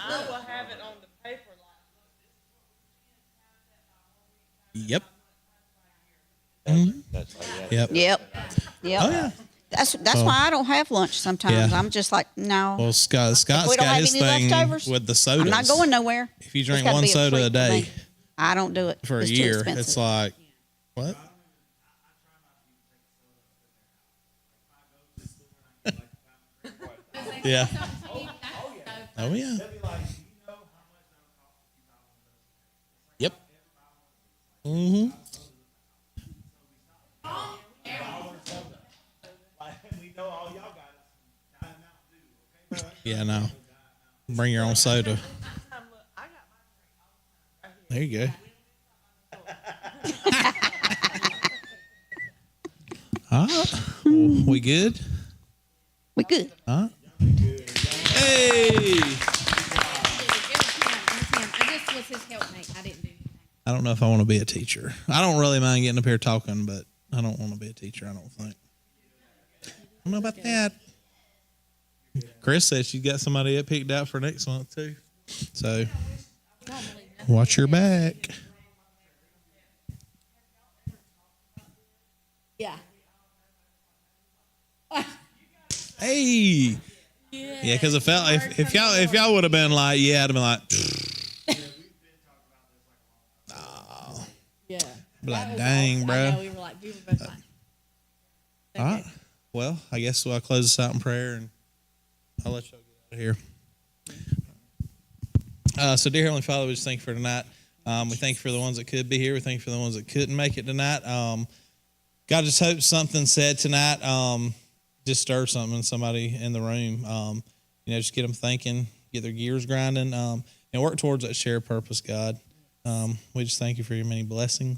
I will have it on the paper. Yep. That's how you have Yep. Yep. Yep. Oh yeah. That's why I don't have lunch sometimes. Yeah. I'm just like, no. Well, Scott's we don't got have his any thing leftovers, with the sodas. I'm not going nowhere. If you It's drink gotta one be soda treat a for day me. I don't do it for a It's too year, expensive. it's like what? Yeah. Oh yeah. Yep. Mm-hmm. Yeah, no. Bring your own soda. There you go. All right. We good? We good. Huh? Hey! I just was his helpmate. I didn't do anything. I don't know if I want to be a teacher. I don't really mind getting up here talking, but I don't want to be a teacher, I don't think. I don't know about that. Chris said she's got somebody that picked out for next month, too. So, watch your back. Yeah. Hey! Yeah, because if y'all would have been like, yeah, I'd have been like, Yeah. be like, dang, I bro. know, we were both like, All right. Well, I guess I'll close this out in prayer and I'll let y'all get out of here. So, dear Heavenly Father, we just thank you for tonight. We thank you for the ones that could be here. We thank you for the ones that couldn't make it tonight. God, I just hope something said tonight just stir something in somebody in the room. Just get them thinking, get their gears grinding, and work towards that shared purpose, God. We just thank you for your many blessings.